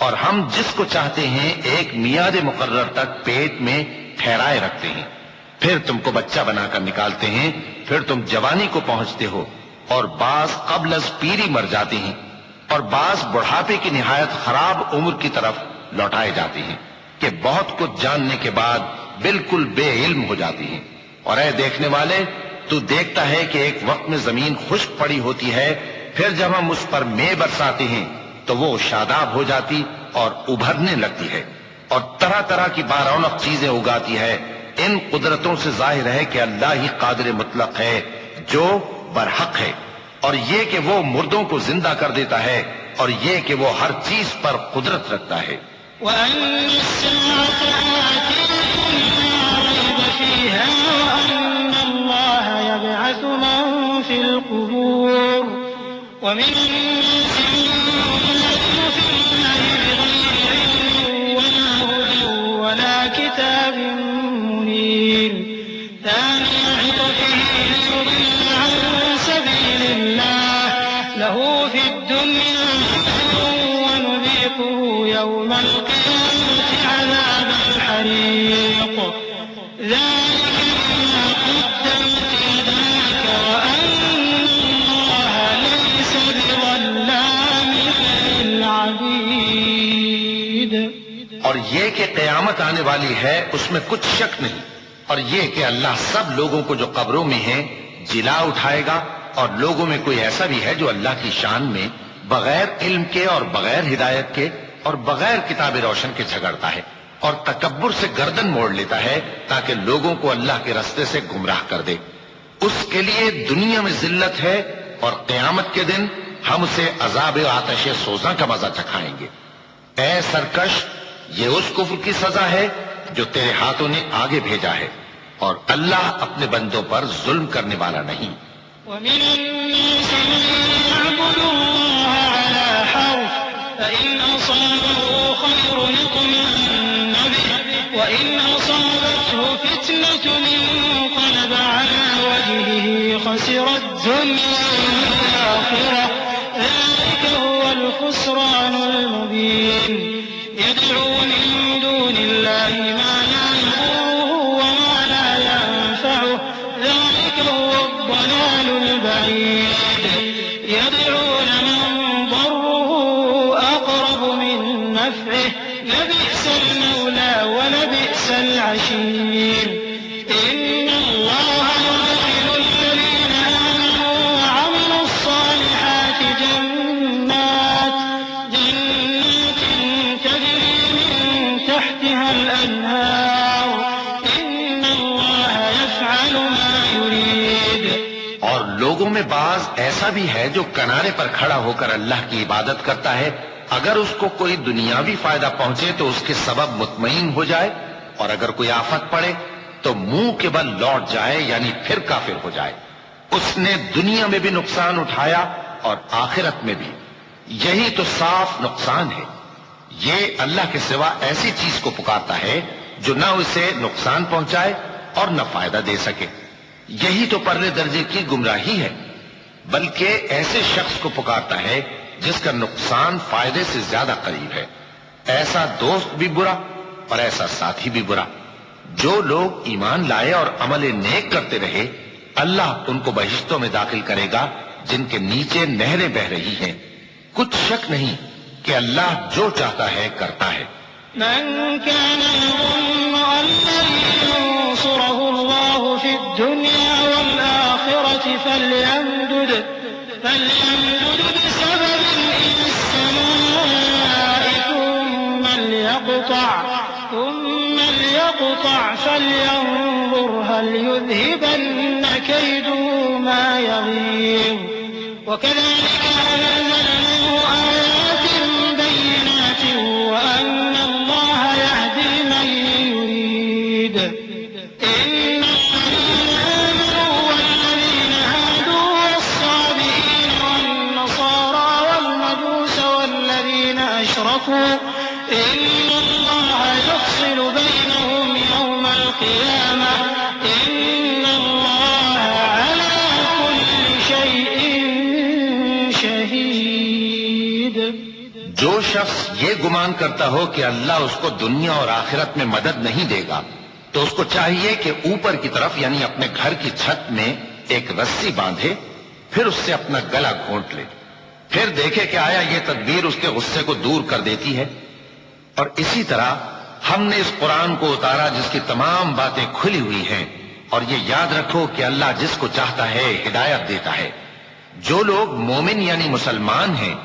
اور ہم جس کو چاہتے ہیں ایک میعاد مقرر تک پیٹ میں ٹھہرائے رکھتے ہیں، پھر تم کو بچہ بنا کر نکالتے ہیں، پھر تم جوانی کو پہنچتے ہو، اور بعض قبل از پیری مر جاتے ہیں اور بعض بڑھاپے کی نہایت خراب عمر کی طرف لوٹائے جاتے ہیں کہ بہت کچھ جاننے کے بعد بالکل بے علم ہو جاتی ہیں. اور اے دیکھنے والے، تو دیکھتا ہے کہ ایک وقت میں زمین خشک پڑی ہوتی ہے، پھر جب ہم اس پر مے برساتے ہیں تو وہ شاداب ہو جاتی اور ابھرنے لگتی ہے اور طرح طرح کی بارونق چیزیں اگاتی ہے. ان قدرتوں سے ظاہر ہے کہ اللہ ہی قادر مطلق ہے جو برحق ہے، اور یہ کہ وہ مردوں کو زندہ کر دیتا ہے، اور یہ کہ وہ ہر چیز پر قدرت رکھتا ہے. وَأَنَّ السَّاعَةَ آتِيَةٌ لَا رَيْبَ فِيهَا وَأَنَّ اللَّهَ يَبْعَثُ مَن فِي الْقُبُورِ وَمِنَ النَّاسِ مَن يُجَادِلُ فِي اللَّهِ بِغَيْرِ عِلْمٍ وَلَا هُدًى وَلَا كِتَابٍ مُّنِيرٍ ثَانِيَ عِطْفِهِ لِيُضِلَّ عَن سَبِيلِ اللَّهِ لَهُ فِي الدُّنْيَا خِزْيٌ وَنُذِيقُهُ يَوْمَ الْقِيَامَةِ عَذَابَ الْحَرِيقِ ذَلِكَ بِمَا قَدَّمَتْ يَدَاكَ وَأَنَّ اللَّهَ لَيْسَ بِظَلَّامٍ لِّلْعَبِيدِ. اور یہ کہ قیامت آنے والی ہے اس میں کچھ شک نہیں، اور یہ کہ اللہ سب لوگوں کو جو قبروں میں ہیں جلا اٹھائے گا، اور لوگوں میں کوئی ایسا بھی ہے جو اللہ کی شان میں بغیر علم کے اور بغیر ہدایت کے اور بغیر کتاب روشن کے جھگڑتا ہے اور تکبر سے گردن موڑ لیتا ہے تاکہ لوگوں کو اللہ کے رستے سے گمراہ کر دے. اس کے لیے دنیا میں ذلت ہے، اور قیامت کے دن ہم اسے عذاب آتش سوزاں کا مزہ چکھائیں گے. اے سرکش، یہ اس کفر کی سزا ہے جو تیرے ہاتھوں نے آگے بھیجا ہے، اور اللہ اپنے بندوں پر ظلم کرنے والا نہیں. وَمِنَ النَّاسِ مَن يَعْبُدُ اللَّهَ عَلَىٰ حَرْفٍ فَإِنْ أَصَابَهُ خَيْرٌ اطْمَأَنَّ بِهِ وَإِنْ أَصَابَتْهُ فِتْنَةٌ انقَلَبَ عَلَىٰ وَجْهِهِ خَسِرَ الدُّنْيَا وَالْآخِرَةَ ذَلِكَ هُوَ الْخُسْرَانُ الْمُبِينُ. يَدْعُو مِن دُونِ اللَّهِ مَا لَا يَضُرُّهُ وَمَا لَا يَنفَعُهُ ذَلِكَ هُوَ الضَّلَالُ الْبَعِيدُ. يَدْعُونَ مَن ضَرُّهُ أَقْرَبُ مِن نَّفْعِهِ لَبِئْسَ الْمَوْلَىٰ وَلَبِئْسَ الْعَشِيرُ. إِنَّ اللَّهَ يُدْخِلُ الَّذِينَ آمَنُوا وَعَمِلُوا الصَّالِحَاتِ جَنَّاتٍ تَجْرِي مِن تَحْتِهَا الْأَنْهَارُ إِنَّ اللَّهَ يَفْعَلُ مَا يُرِيدُ. اور لوگوں میں بعض ایسا بھی ہے جو کنارے پر کھڑا ہو کر اللہ کی عبادت کرتا ہے، اگر اس کو کوئی دنیاوی فائدہ پہنچے تو اس کے سبب مطمئن ہو جائے، اور اگر کوئی آفت پڑے تو منہ کے بل لوٹ جائے، یعنی پھر کافر ہو جائے۔ اس نے دنیا میں بھی نقصان اٹھایا اور آخرت میں بھی، یہی تو صاف نقصان ہے۔ یہ اللہ کے سوا ایسی چیز کو پکارتا ہے جو نہ اسے نقصان پہنچائے اور نہ فائدہ دے سکے، یہی تو پرلے درجے کی گمراہی ہے۔ بلکہ ایسے شخص کو پکارتا ہے جس کا نقصان فائدے سے زیادہ قریب ہے۔ ایسا دوست بھی برا اور ایسا ساتھی بھی برا۔ جو لوگ ایمان لائے اور عمل نیک کرتے رہے، اللہ ان کو بہشتوں میں داخل کرے گا جن کے نیچے نہریں بہ رہی ہیں۔ کچھ شک نہیں کہ اللہ جو چاہتا ہے کرتا ہے۔ من كان يظن أن لن ينصره الله في الدنيا والآخرة فليمدد بسبب إلى السماء ثم ليقطع فلينظر هل يذهبن كيده ما يغيظ وكذلك أنزلناه آيات بينات وأن الله يهدي من يريد إن الذين آمنوا والذين هادوا والصابئين والنصارى والمجوس والذين أشركوا إن الله يفصل بينهم يوم القيامة إن الله على كل شيء شهيد۔ جو شخص یہ گمان کرتا ہو کہ اللہ اس کو دنیا اور آخرت میں مدد نہیں دے گا تو اس کو چاہیے کہ اوپر کی طرف یعنی اپنے گھر کی چھت میں ایک رسی باندھے، پھر اس سے اپنا گلا گھونٹ لے، پھر دیکھے کہ آیا یہ تدبیر اس کے غصے کو دور کر دیتی ہے۔ اور اسی طرح ہم نے اس قرآن کو اتارا جس کی تمام باتیں کھلی ہوئی ہیں، اور یہ یاد رکھو کہ اللہ جس کو چاہتا ہے ہدایت دیتا ہے۔ جو لوگ مومن یعنی مسلمان ہیں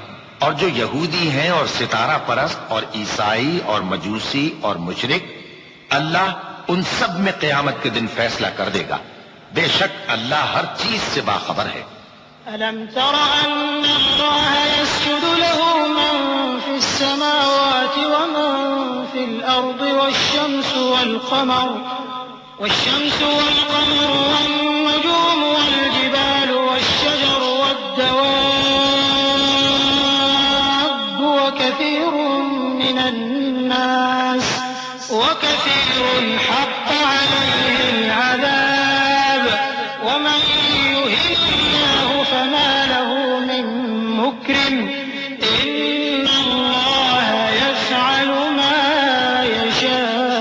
اور جو یہودی ہیں اور ستارہ پرست اور عیسائی اور مجوسی اور مشرک، اللہ ان سب میں قیامت کے دن فیصلہ کر دے گا۔ بے شک اللہ ہر چیز سے باخبر ہے۔ ألم تر أن الله يسجد له من في السماوات ومن في الأرض والشمس والقمر والنجوم والجبال والشجر والدواب وكثير حق عليه العذاب ومن يهن الله فما له من مكرم إن الله يفعل ما يشاء۔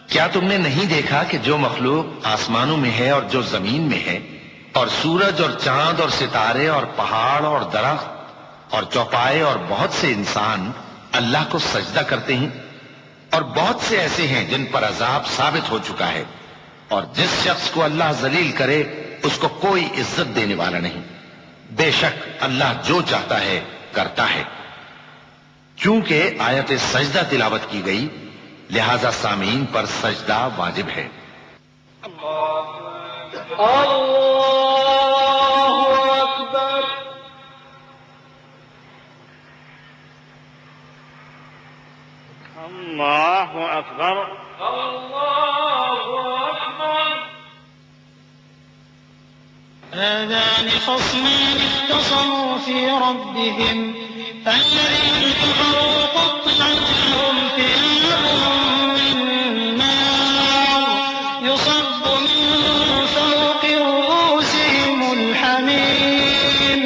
کیا تم نے نہیں دیکھا کہ جو مخلوق آسمانوں میں ہے اور جو زمین میں ہے، اور سورج اور چاند اور ستارے اور پہاڑ اور درخت اور چوپائے اور بہت سے انسان اللہ کو سجدہ کرتے ہیں، اور بہت سے ایسے ہیں جن پر عذاب ثابت ہو چکا ہے، اور جس شخص کو اللہ ذلیل کرے اس کو کوئی عزت دینے والا نہیں۔ بے شک اللہ جو چاہتا ہے کرتا ہے۔ چونکہ آیت سجدہ تلاوت کی گئی لہذا سامعین پر سجدہ واجب ہے۔ الله أكبر الله أكبر۔ هذان خصمان اختصموا في ربهم فالذين كفروا قطعت لهم ثياب من نار يصب من فوق رؤوسهم الحميم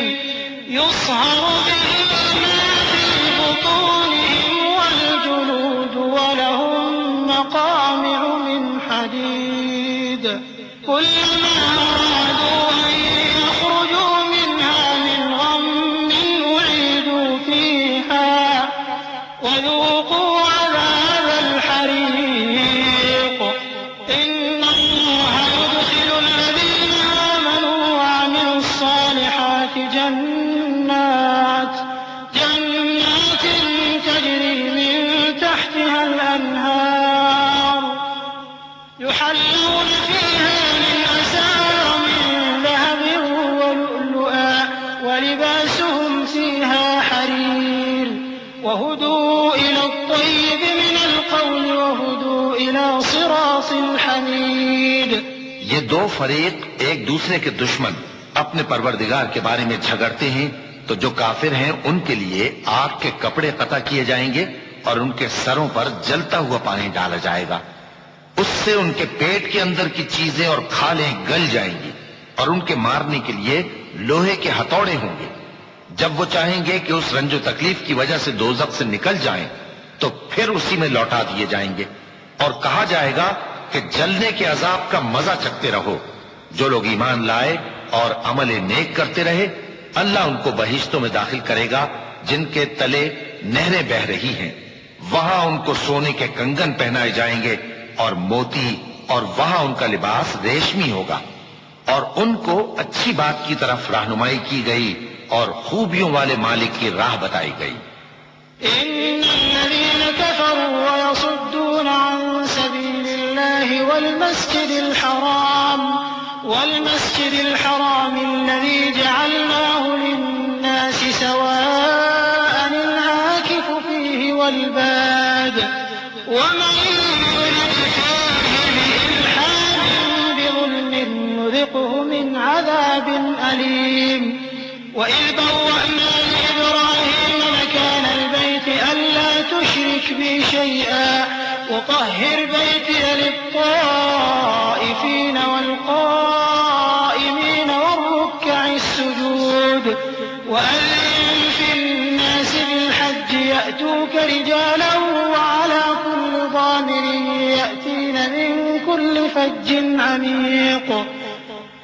يصهر به ما في بطونهم والجلود ولهم مقامع من حديد كلما أرادوا أن يخرجوا منها من غم أعيدوا فيها وذوقوا عذاب الحريق إن الله يدخل الذين آمنوا وعملوا الصالحات جنات تجري من تحتها الأنهار يحلون فيها من أساور یہ دو فریق ایک دوسرے کے دشمن اپنے پروردگار کے بارے میں جھگڑتے ہیں تو جو کافر ہیں ان کے لیے آگ کے کپڑے قطع کیے جائیں گے اور ان کے سروں پر جلتا ہوا پانی ڈالا جائے گا. اس سے ان کے پیٹ کے اندر کی چیزیں اور کھالیں گل جائیں گی اور ان کے مارنے کے لیے لوہے کے ہتھوڑے ہوں گے. جب وہ چاہیں گے کہ اس رنج و تکلیف کی وجہ سے دوزخ سے نکل جائیں تو پھر اسی میں لوٹا دیے جائیں گے اور کہا جائے گا کہ جلنے کے عذاب کا مزہ چکھتے رہو. جو لوگ ایمان لائے اور عمل نیک کرتے رہے اللہ ان کو بہشتوں میں داخل کرے گا جن کے تلے نہریں بہ رہی ہیں. وہاں ان کو سونے کے کنگن پہنائے جائیں گے اور موتی، اور وہاں ان کا لباس ریشمی ہوگا. اور ان کو اچھی بات کی طرف رہنمائی کی گئی اور خوبیوں والے مالک کی راہ بتائی گئی. إن الذين كفروا ويصدون عن سبيل الله والمسجد الحرام الذي جعلناه للناس سواء العاكف فيه والباد ومن يرد فيه بإلحاد بظلم نذقه من عذاب أليم. وإذ بوأنا لإبراهيم مكان البيت ألا تشرك بي شيئا وطهر بيتي للطائفين والقائمين والركع السجود وأذن في الناس بالحج يأتوك رجالا وعلى كل ضامر يأتين من كل فج عميق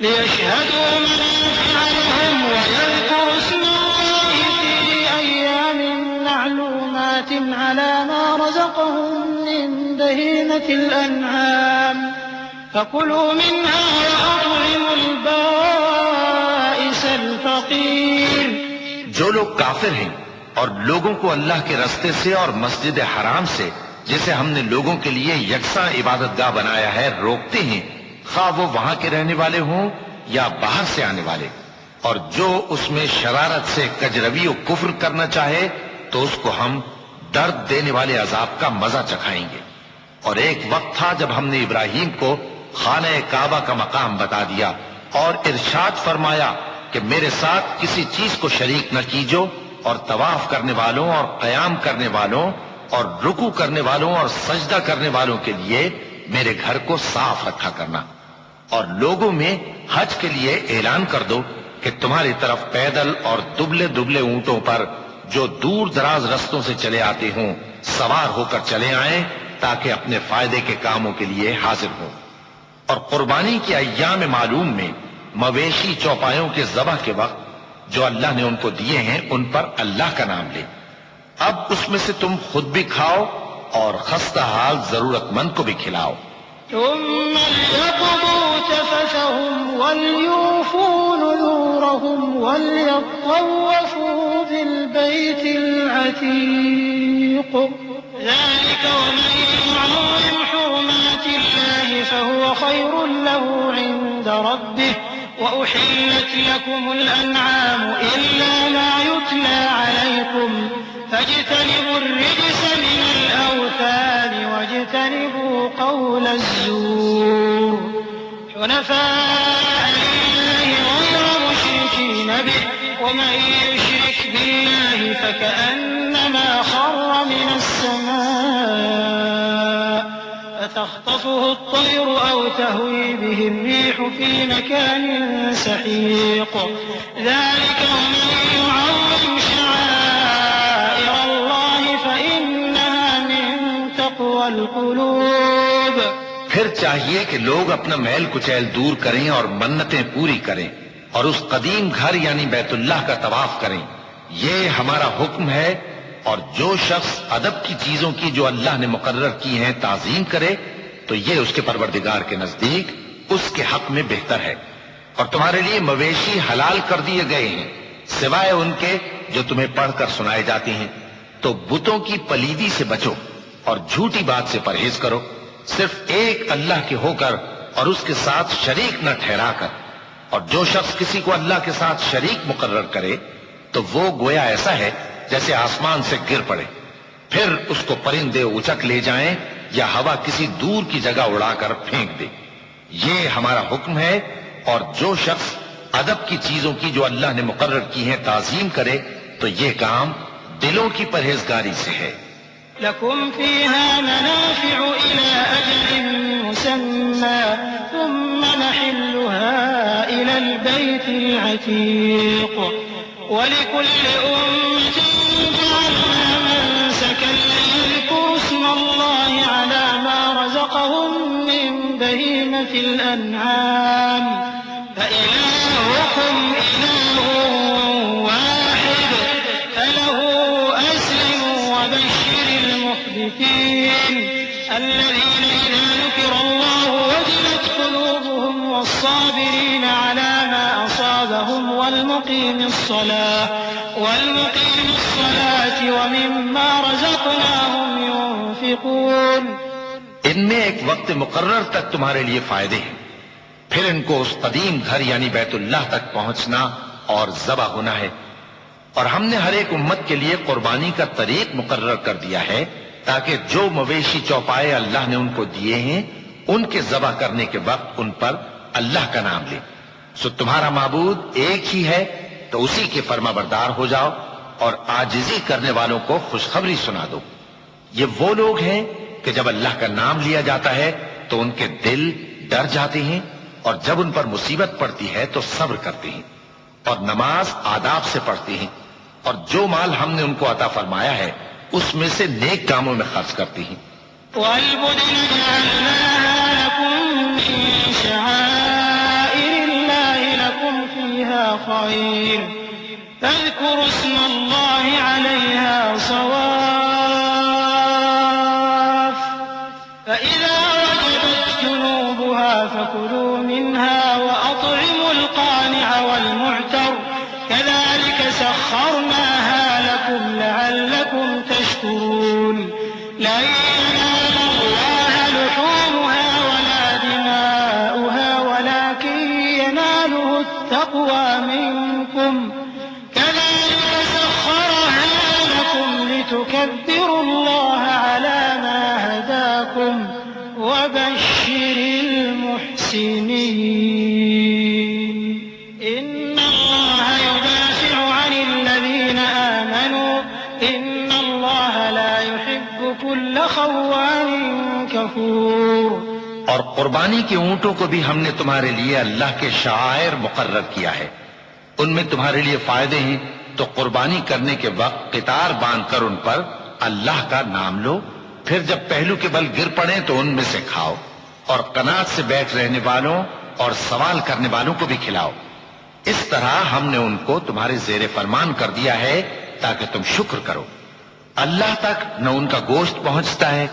ليشهدوا منافع لهم ويذكروا اسم الله في أيام معلومات على ما رزقهم من بهيمة الأنعام فكلوا منها وأطعموا البائس الفقير. جو لوگ کافر ہیں اور لوگوں کو اللہ کے رستے سے اور مسجد حرام سے جسے ہم نے لوگوں کے لیے یکساں عبادت گاہ بنایا ہے روکتے ہیں، خواہ وہ وہاں کے رہنے والے ہوں یا باہر سے آنے والے، اور جو اس میں شرارت سے کجروی و کفر کرنا چاہے تو اس کو ہم درد دینے والے عذاب کا مزہ چکھائیں گے. اور ایک وقت تھا جب ہم نے ابراہیم کو خانہ کعبہ کا مقام بتا دیا اور ارشاد فرمایا کہ میرے ساتھ کسی چیز کو شریک نہ کیجو، اور طواف کرنے والوں اور قیام کرنے والوں اور رکوع کرنے والوں اور سجدہ کرنے والوں کے لیے میرے گھر کو صاف رکھا کرنا. اور لوگوں میں حج کے لیے اعلان کر دو کہ تمہاری طرف پیدل اور دبلے دبلے اونٹوں پر جو دور دراز رستوں سے چلے آتے ہوں سوار ہو کر چلے آئیں تاکہ اپنے فائدے کے کاموں کے لیے حاضر ہوں. اور قربانی کے ایام معلوم میں مویشی چوپایوں کے ذبح کے وقت جو اللہ نے ان کو دیے ہیں ان پر اللہ کا نام لے. اب اس میں سے تم خود بھی کھاؤ اور خستہ حال ضرورت مند کو بھی کھلاؤ. ثم ليقضوا تفثهم وليوفوا نذورهم وليطوفوا بالبيت العتيق ذلك ومن يعظم حرمات الله فهو خير له عند ربه وأحلت لكم الأنعام إلا ما يتلى عليكم فاجتنبوا الرجس من الأوثان واجتنبوا قول الزور حنفاء لله غير مشركين به ومن يشرك بالله فكأنما خر من السماء فتخطفه الطير أو تهوي به الريح في مكان سحيق ذلك ومن يعظم شعائر الله فإنها من تقوى القلوب. پھر چاہیے کہ لوگ اپنا میل کچیل دور کریں اور منتیں پوری کریں اور اس قدیم گھر یعنی بیت اللہ کا طواف کریں. یہ ہمارا حکم ہے. اور جو شخص ادب کی چیزوں کی جو اللہ نے مقرر کی ہیں تعظیم کرے تو یہ اس کے پروردگار کے نزدیک اس کے حق میں بہتر ہے. اور تمہارے لیے مویشی حلال کر دیے گئے ہیں سوائے ان کے جو تمہیں پڑھ کر سنائے جاتے ہیں. تو بتوں کی پلیدی سے بچو اور جھوٹی بات سے پرہیز کرو، صرف ایک اللہ کے ہو کر اور اس کے ساتھ شریک نہ ٹھہرا کر. اور جو شخص کسی کو اللہ کے ساتھ شریک مقرر کرے تو وہ گویا ایسا ہے جیسے آسمان سے گر پڑے، پھر اس کو پرندے اچک لے جائیں یا ہوا کسی دور کی جگہ اڑا کر پھینک دے. یہ ہمارا حکم ہے، اور جو شخص ادب کی چیزوں کی جو اللہ نے مقرر کی ہیں تعظیم کرے تو یہ کام دلوں کی پرہیزگاری سے ہے۔ لكم فيها منافع إلى أجل مسمى ثم محلها إلى البيت العتيق ولكل أمة جعلنا منسكا ليذكروا اسم الله على ما رزقهم من بهيمة الأنعام فإلهكم إله واحد فله أسلموا وبشر المخبتين الذين إذا ذكر الله وجلت قلوبهم والصابرين على ما أصابهم والمقيم الصلاة ومما رزقناهم ينفقون۔ ان میں ایک وقت مقرر تک تمہارے لیے فائدے ہیں، پھر ان کو اس قدیم گھر یعنی بیت اللہ تک پہنچنا اور ذبح ہونا ہے، اور ہم نے ہر ایک امت کے لیے قربانی کا طریق مقرر کر دیا ہے تاکہ جو مویشی چوپائے اللہ نے ان کو دیے ہیں ان کے ذبح کرنے کے وقت ان پر اللہ کا نام لیں۔ سو تمہارا معبود ایک ہی ہے تو اسی کے فرما بردار ہو جاؤ اور عاجزی کرنے والوں کو خوشخبری سنا دو۔ یہ وہ لوگ ہیں کہ جب اللہ کا نام لیا جاتا ہے تو ان کے دل ڈر جاتے ہیں، اور جب ان پر مصیبت پڑتی ہے تو صبر کرتے ہیں اور نماز آداب سے پڑھتے ہیں، اور جو مال ہم نے ان کو عطا فرمایا ہے اس میں سے نیک کاموں میں خرچ کرتے ہیں۔ وَالْبُدْنَ جَعَلْنَاهَا لَكُم مِّن شَعَائِرِ اللَّهِ لَكُمْ فِيهَا خَيْرٌ فَاذْكُرُوا اسْمَ اللَّهِ عَلَيْهَا صَوَافَّ فَإِذَا وَجَبَتْ جُنُوبُهَا فَكُلُوا مِنْهَا وَأَطْعِمُوا الْقَانِعَ وَالْمُعْتَرَّ كَذَلِكَ سَخَّرْنَاهَا لَكُمْ لَعَلَّكُمْ تَشْكُرُونَ لَن يَنَالَ اللَّهَ لُحُومُهَا وَلَا دِمَاؤُهَا وَلَكِن يَنَالُهُ التَّقْوَىٰ مِنكُمْ كَذَلِكَ سَخَّرَهَا لَكُمْ لِتُكَبِّرُوا اللَّهَ عَلَىٰ مَا هَدَاكُمْ وَبَشِّرِ الْمُحْسِنِينَ إِنَّ اللَّهَ يُدَافِعُ عَنِ الَّذِينَ آمَنُوا إِنَّ اللَّهَ لَا يُحِبُّ كُلَّ خَوَّانٍ كَفُورٍ۔ اور قربانی کے اونٹوں کو بھی ہم نے تمہارے لیے اللہ کے شعائر مقرر کیا ہے، ان میں تمہارے لیے فائدے ہیں، تو قربانی کرنے کے وقت قطار باندھ کر ان پر اللہ کا نام لو، پھر جب پہلو کے بل گر پڑیں تو ان میں سے کھاؤ، اور قناعت سے بیٹھ رہنے والوں اور سوال کرنے والوں کو بھی کھلاؤ۔ اس طرح ہم نے ان کو تمہارے زیر فرمان کر دیا ہے تاکہ تم شکر کرو۔ اللہ تک نہ ان کا گوشت پہنچتا ہے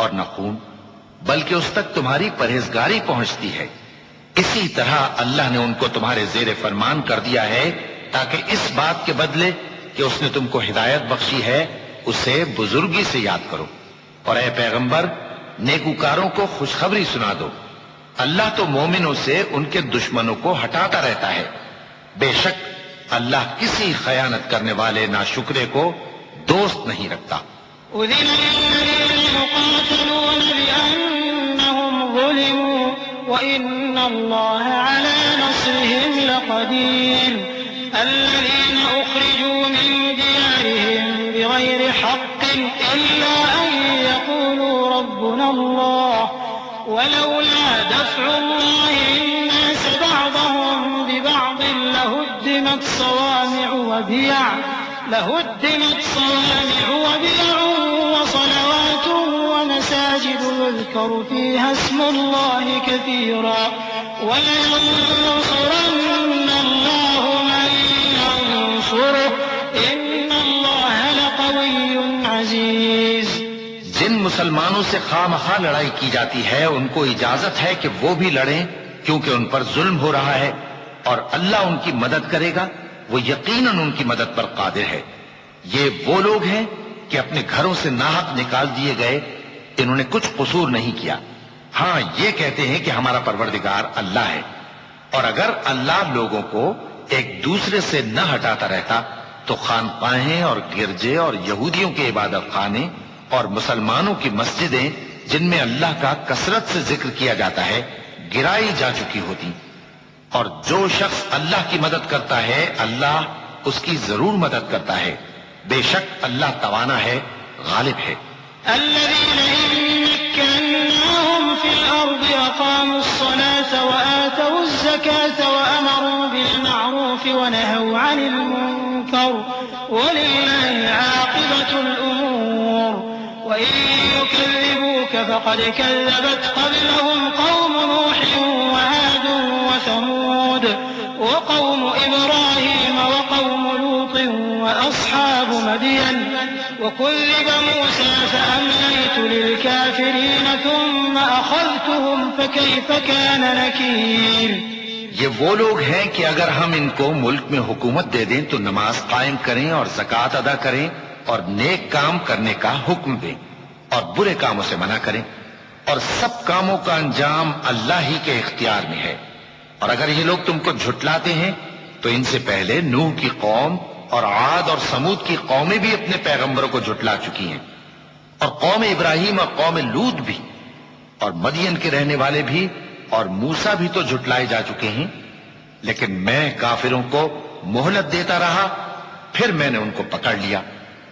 اور نہ خون، بلکہ اس تک تمہاری پرہیزگاری پہنچتی ہے۔ اسی طرح اللہ نے ان کو تمہارے زیر فرمان کر دیا ہے تاکہ اس بات کے بدلے کہ اس نے تم کو ہدایت بخشی ہے اسے بزرگی سے یاد کرو، اور اے پیغمبر نیکوکاروں کو خوشخبری سنا دو۔ اللہ تو مومنوں سے ان کے دشمنوں کو ہٹاتا رہتا ہے، بے شک اللہ کسی خیانت کرنے والے ناشکرے کو دوست نہیں رکھتا۔ أذن للذين يقاتلون بأنهم ظلموا وإن الله على نصرهم لقدير الذين أخرجوا من ديارهم بغير حق إلا أن يقولوا ربنا الله ولولا دفع الله الناس بعضهم ببعض لهدمت صوامع وبيع وصلوات ومساجد يذكر فيها اسم الله كثيرا ولينصرن الله من ينصره إن الله لقوي عزيز۔ جن مسلمانوں سے خواہ لڑائی کی جاتی ہے ان کو اجازت ہے کہ وہ بھی لڑیں، کیونکہ ان پر ظلم ہو رہا ہے، اور اللہ ان کی مدد کرے گا، وہ یقیناً ان کی مدد پر قادر ہے۔ یہ وہ لوگ ہیں کہ اپنے گھروں سے ناحق نکال دیے گئے، انہوں نے کچھ قصور نہیں کیا، ہاں یہ کہتے ہیں کہ ہمارا پروردگار اللہ ہے، اور اگر اللہ لوگوں کو ایک دوسرے سے نہ ہٹاتا رہتا تو خانقاہیں اور گرجے اور یہودیوں کے عبادت خانے اور مسلمانوں کی مسجدیں جن میں اللہ کا کثرت سے ذکر کیا جاتا ہے گرائی جا چکی ہوتی. اور جو شخص اللہ کی مدد کرتا ہے اللہ اس کی ضرور مدد کرتا ہے. بے شک اللہ توانا ہے، غالب ہے. الذين إن مكناهم في الأرض أقاموا الصلاة وآتوا الزكاة وأمروا بالمعروف ونهوا عن المنكر ولله عاقبة الأمور وإن يكذبوك فقد كذبت قبلهم قوم نوح وعاد وثمود وقوم إبراهيم وقوم لوط وأصحاب مدين وكذب موسى فأمليت للكافرين ثم أخذتهم فكيف كان نكير. یہ وہ لوگ ہیں کہ اگر ہم ان کو ملک میں حکومت دے دیں تو نماز قائم کریں اور زکوٰۃ ادا کریں اور نیک کام کرنے کا حکم دیں اور برے کاموں سے منع کریں، اور سب کاموں کا انجام اللہ ہی کے اختیار میں ہے. اور اگر یہ لوگ تم کو جھٹلاتے ہیں تو ان سے پہلے نوح کی قوم اور عاد اور سمود کی قومیں بھی اپنے پیغمبروں کو جھٹلا چکی ہیں، اور قوم ابراہیم اور قوم لوط بھی، اور مدین کے رہنے والے بھی، اور موسیٰ بھی تو جھٹلائے جا چکے ہیں. لیکن میں کافروں کو مہلت دیتا رہا، پھر میں نے ان کو پکڑ لیا.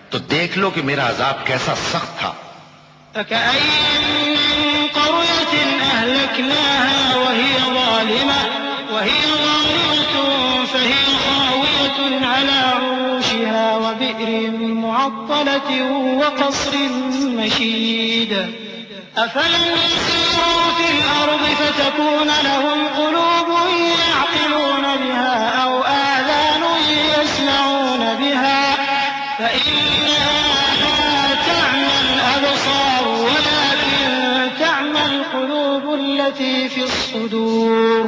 تو دیکھ لو کہ میرا عذاب کیسا سخت تھا. فكأين من قرية أهلكناها وهي ظالمة فهي خاوية على عروشها وبئر معطلة وقصر مشيد أفلم يسيروا في الأرض فتكون لهم قلوب يعقلون بها أو آذان يسمعون بها فإنها لا تعمى الأبصار ولكن تعمى القلوب التي في الصدور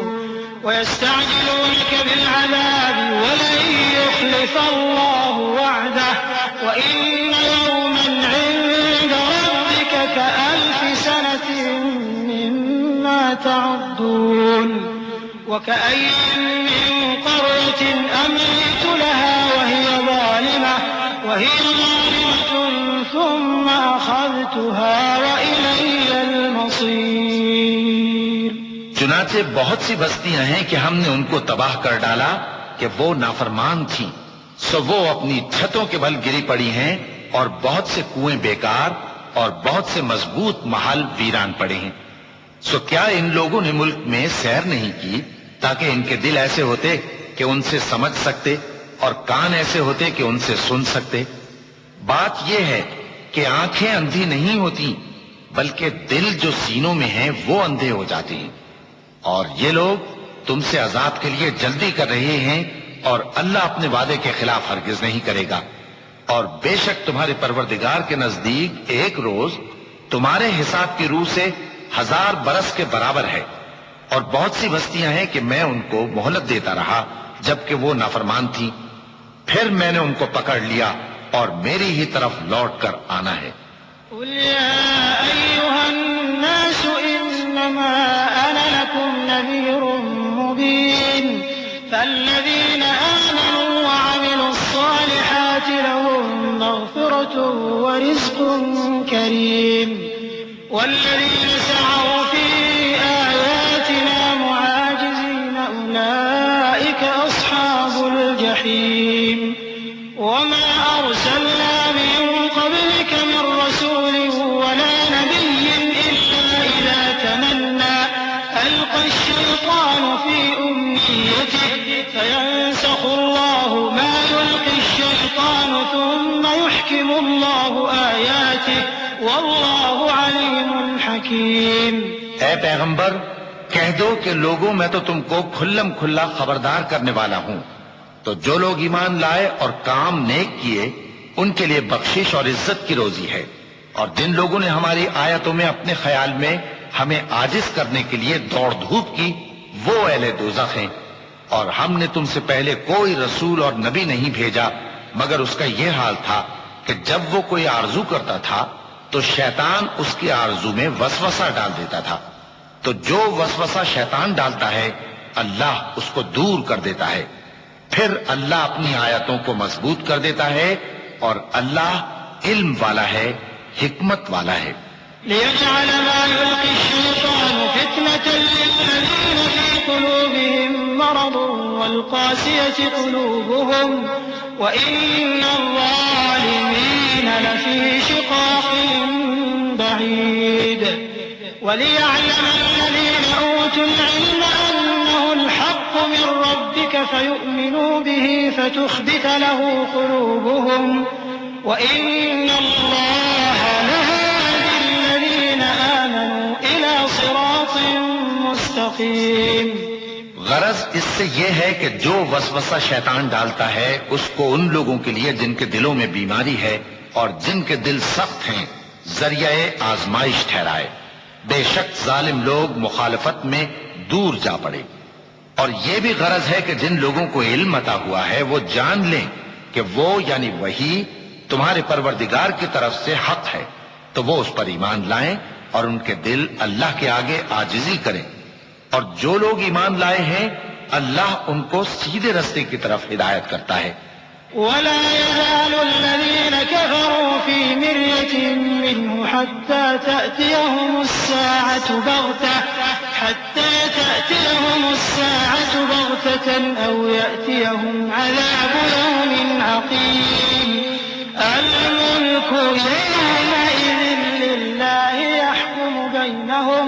ويستعجلونك بالعذاب ولن يخلف الله وعده وإن يوما عند ربك كألف سنة مما تعدون. وكأين من قرية أمليت لها وهي ظالمة ثم أخذتها وإلي المصير. چنانچہ بہت سی بستیاں ہیں کہ ہم نے ان کو تباہ کر ڈالا کہ وہ نافرمان تھیں، سو وہ اپنی چھتوں کے بل گری پڑی ہیں، اور بہت سے کنویں بیکار اور بہت سے مضبوط محل ویران پڑے ہیں. سو کیا ان لوگوں نے ملک میں سیر نہیں کی تاکہ ان کے دل ایسے ہوتے کہ ان سے سمجھ سکتے اور کان ایسے ہوتے کہ ان سے سن سکتے؟ بات یہ ہے کہ آنکھیں اندھی نہیں ہوتی بلکہ دل جو سینوں میں ہیں وہ اندھے ہو جاتے ہیں. اور یہ لوگ تم سے عذاب کے لیے جلدی کر رہے ہیں اور اللہ اپنے وعدے کے خلاف ہرگز نہیں کرے گا. اور بے شک تمہارے پروردگار کے نزدیک ایک روز تمہارے حساب کی روح سے 1000 برس کے برابر ہے. اور بہت سی بستیاں ہیں کہ میں ان کو مہلت دیتا رہا جبکہ وہ نافرمان تھی، پھر میں نے ان کو پکڑ لیا اور میری ہی طرف لوٹ کر آنا ہے. قل يا أيها الناس إنما أنا لكم نذير مبين فالذين آمنوا وعملوا الصالحات لهم مغفرة ورزق كريم والذين سعوا في آياتنا معاجزين أولئك أصحاب الجحيم. وما أرسلنا من قبلك من رسول ولا نبي إلا إذا تمنى ألقى الشيطان في أمنيته فينسخ الله ما يلقي الشيطان ثم يحكم الله آياته والله عليم حكيم. اے پیغمبر کہہ دو کہ لوگوں میں تو تم کو کھلم کھلا خبردار کرنے والا ہوں. تو جو لوگ ایمان لائے اور کام نیک کیے ان کے لیے بخشش اور عزت کی روزی ہے. اور جن لوگوں نے ہماری آیتوں میں اپنے خیال میں ہمیں عاجز کرنے کے لیے دوڑ دھوپ کی وہ اہل دوزخ ہیں. اور ہم نے تم سے پہلے کوئی رسول اور نبی نہیں بھیجا مگر اس کا یہ حال تھا کہ جب وہ کوئی آرزو کرتا تھا تو شیطان اس کی آرزو میں وسوسہ ڈال دیتا تھا. تو جو وسوسہ شیطان ڈالتا ہے اللہ اس کو دور کر دیتا ہے. پھر اللہ اپنی آیتوں کو مضبوط کر دیتا ہے اور اللہ علم والا ہے، حکمت والا ہے. ليجعل ما يلقي الشيطان فتنة للذين في قلوبهم مرض والقاسية قلوبهم وإن الظالمين لفي شقاق بعيد وليعلم الذين أوتوا العلم أنه الحق من ربك فيؤمنوا به فتخبت له قلوبهم وإن الله لهادي الذين آمنوا إلى صراط مستقيم. غرض اس سے یہ ہے کہ جو وسوسہ شیطان ڈالتا ہے اس کو ان لوگوں کے لیے جن کے دلوں میں بیماری ہے اور جن کے دل سخت ہیں ذریعہ آزمائش ٹھہرائے. بے شک ظالم لوگ مخالفت میں دور جا پڑے. اور یہ بھی غرض ہے کہ جن لوگوں کو علم عطا ہوا ہے وہ جان لیں کہ وہ یعنی وہی تمہارے پروردگار کی طرف سے حق ہے تو وہ اس پر ایمان لائیں اور ان کے دل اللہ کے آگے عاجزی کریں. اور جو لوگ ایمان لائے ہیں اللہ ان کو سیدھے رستے کی طرف ہدایت کرتا ہے. ولا يزال الذين كفروا في مرية منه حتى تأتيهم الساعة بغتة أو يأتيهم عذاب يوم عقيم. الملك يومئذ لله يحكم بينهم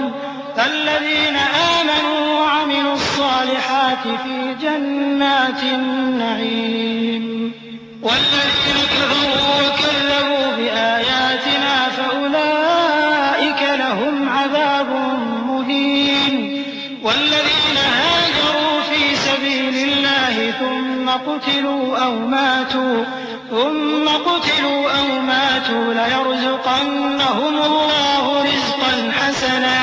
الذين آمنوا وعملوا الصالحات في جنات النعيم والذين كفروا وكذبوا بآياتنا فأولئك لهم عذاب مهين. والذين هاجروا في سبيل الله ثم قتلوا أو ماتوا ليرزقنهم الله رزقا حسنا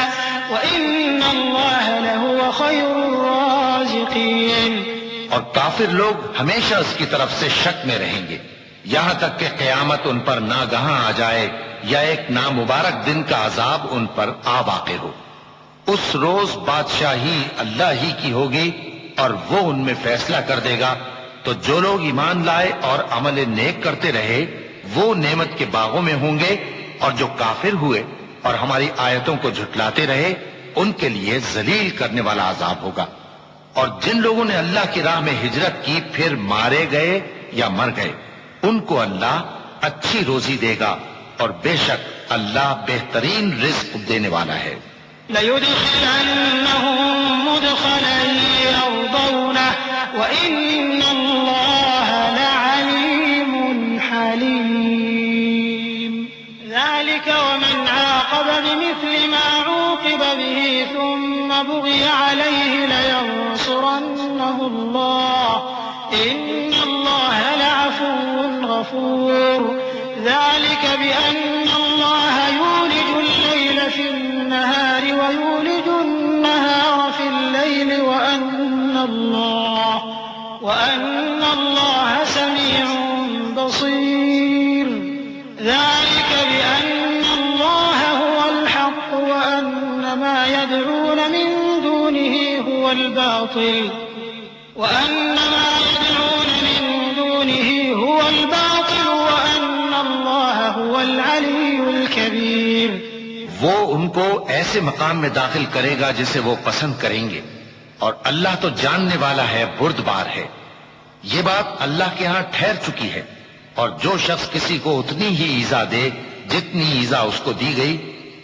وإن الله لهو خير الرازقين. اور کافر لوگ ہمیشہ اس کی طرف سے شک میں رہیں گے یہاں تک کہ قیامت ان پر ناگہاں آ جائے یا ایک نامبارک دن کا عذاب ان پر آ واقع ہو. اس روز بادشاہی اللہ ہی کی ہوگی اور وہ ان میں فیصلہ کر دے گا. تو جو لوگ ایمان لائے اور عمل نیک کرتے رہے وہ نعمت کے باغوں میں ہوں گے اور جو کافر ہوئے اور ہماری آیتوں کو جھٹلاتے رہے ان کے لیے ذلیل کرنے والا عذاب ہوگا. اور جن لوگوں نے اللہ کی راہ میں ہجرت کی پھر مارے گئے یا مر گئے ان کو اللہ اچھی روزی دے گا اور بے شک اللہ بہترین رزق دینے والا ہے. لَيُدْخِلَنَّهُم مُّدْخَلًا يَرْضَوْنَهُ وَإِنَّ اللَّهَ لَعَلِيمٌ حَلِيمٌ. ذَلِكَ وَمَنْ عَاقَبَ بِمِثْلِ مَا عُوقِبَ بِهِ ثُمَّ بُغِيَ عَلَيْهِ لَيَنصُرَنَّهُ اللَّهُ إِنَّ اللَّهَ لَعَفُوٌّ غَفُورٌ. ذَلِكَ بِأَنَّ اللَّهَ يُولِجُ اللَّيْلَ فِي النَّهَارِ وَيُولِجُ النَّهَارَ فِي اللَّيْلِ وَأَنَّ اللَّهَ سَمِيعٌ بَصِيرٌ. ذَلِكَ بِأَنَّ اللَّهَ هُوَ الْحَقُّ وَأَنَّ مَا يَدْعُونَ مِن دُونِهِ هُوَ الْبَاطِلُ وَأَنَّ اللَّهَ هُوَ الْعَلِيُّ الْكَبِيرُ. وہ ان کو ایسے مقام میں داخل کرے گا جسے وہ پسند کریں گے اور اللہ تو جاننے والا ہے بردبار ہے. یہ بات اللہ کے ہاں ٹھہر چکی ہے اور جو شخص کسی کو اتنی ہی ایذا دے جتنی ایذا اس کو دی گئی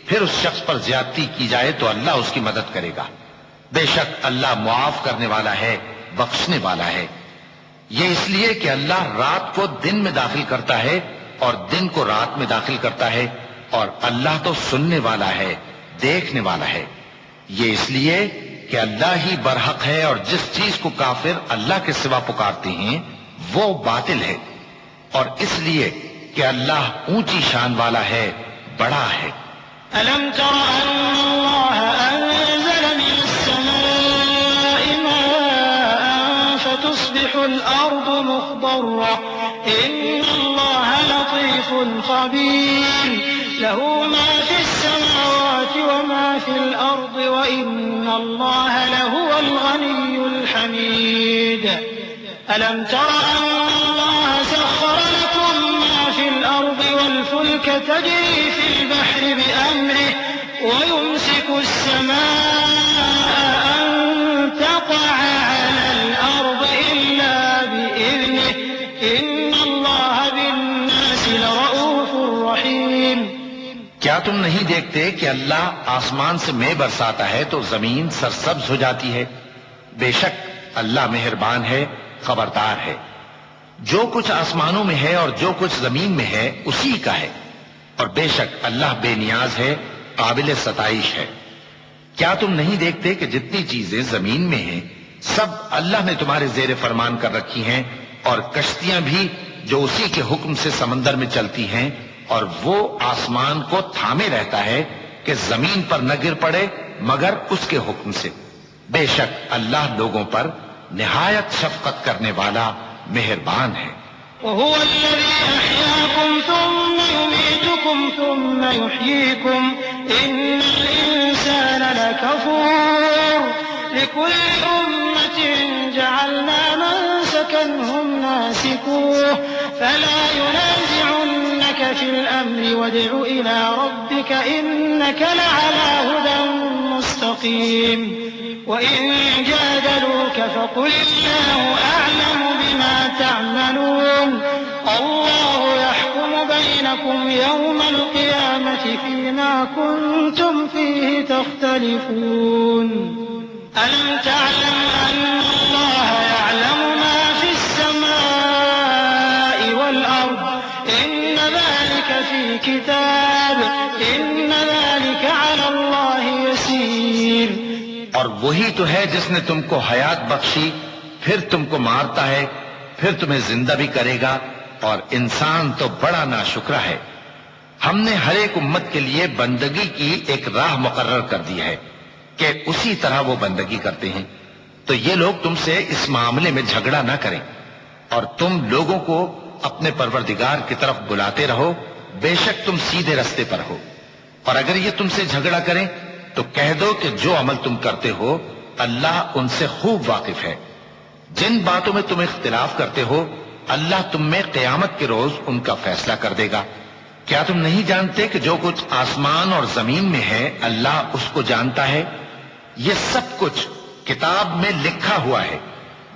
پھر اس شخص پر زیادتی کی جائے تو اللہ اس کی مدد کرے گا. بے شک اللہ معاف کرنے والا ہے بخشنے والا ہے. یہ اس لیے کہ اللہ رات کو دن میں داخل کرتا ہے اور دن کو رات میں داخل کرتا ہے اور اللہ تو سننے والا ہے دیکھنے والا ہے. یہ اس لیے کہ اللہ ہی برحق ہے اور جس چیز کو کافر اللہ کے سوا پکارتے ہیں وہ باطل ہے اور اس لیے کہ اللہ اونچی شان والا ہے بڑا ہے. أَلَمْ تَرَ أَنَّ اللَّهَ أَنزَلَ مِنَ السَّمَاءِ مَاءً فَتُصْبِحُ الْأَرْضُ مُخْضَرَّةً إِنَّ اللَّهَ لَطِيفٌ خَبِيرٌ لَهُ مَا فِي السَّمَاوَاتِ وَمَا فِي الْأَرْضِ وَإِنَّ اللَّهَ لَهُوَ الْغَنِيُّ الْحَمِيدُ. أَلَمْ تَرَ أَنَّ اللَّهَ سَخَّرَ لَكُم مَّا فِي الْأَرْضِ وَالْفُلْكَ الفلك تجري في البحر بأمره ويمسك السماء أن تقع على الأرض إلا بإذنه إن الله بالناس لرؤوف رحيم۔ کیا تم نہیں دیکھتے کہ اللہ آسمان سے مے برساتا ہے تو زمین سرسبز ہو جاتی ہے؟ بے شک اللہ مہربان ہے، خبردار ہے۔ جو کچھ آسمانوں میں ہے اور جو کچھ زمین میں ہے اسی کا ہے، اور بے شک اللہ بے نیاز ہے، قابل ستائش ہے۔ کیا تم نہیں دیکھتے کہ جتنی چیزیں زمین میں ہیں سب اللہ نے تمہارے زیر فرمان کر رکھی ہیں، اور کشتیاں بھی جو اسی کے حکم سے سمندر میں چلتی ہیں، اور وہ آسمان کو تھامے رہتا ہے کہ زمین پر نہ گر پڑے مگر اس کے حکم سے۔ بے شک اللہ لوگوں پر نہایت شفقت کرنے والا مہربان ہے۔ وهو الذي أحياكم ثم يميتكم ثم يحييكم إن الإنسان لكفور لكل أمة جعلنا منسكا هم ناسكوه فلا ينازعنك في الأمر وادع إلى ربك إنك لعلى هدى مستقيم وإن جادلوك فقل الله أعلم بما تعملون الله يحكم بينكم يوم القيامة فيما كنتم فيه تختلفون ألم تعلم أن الله يعلم ما في السماء والأرض إن ذلك في كتاب إن ذلك على الله يسير۔ اور وہی تو ہے جس نے تم کو حیات بخشی، پھر تم کو مارتا ہے، پھر تمہیں زندہ بھی کرے گا، اور انسان تو بڑا ناشکرا ہے۔ ہم نے ہر ایک امت کے لیے بندگی کی ایک راہ مقرر کر دی ہے کہ اسی طرح وہ بندگی کرتے ہیں، تو یہ لوگ تم سے اس معاملے میں جھگڑا نہ کریں، اور تم لوگوں کو اپنے پروردگار کی طرف بلاتے رہو، بے شک تم سیدھے رستے پر ہو۔ اور اگر یہ تم سے جھگڑا کریں تو کہہ دو کہ جو عمل تم کرتے ہو اللہ ان سے خوب واقف ہے۔ جن باتوں میں تم اختلاف کرتے ہو اللہ تم میں قیامت کے روز ان کا فیصلہ کر دے گا۔ کیا تم نہیں جانتے کہ جو کچھ آسمان اور زمین میں ہے اللہ اس کو جانتا ہے؟ یہ سب کچھ کتاب میں لکھا ہوا ہے،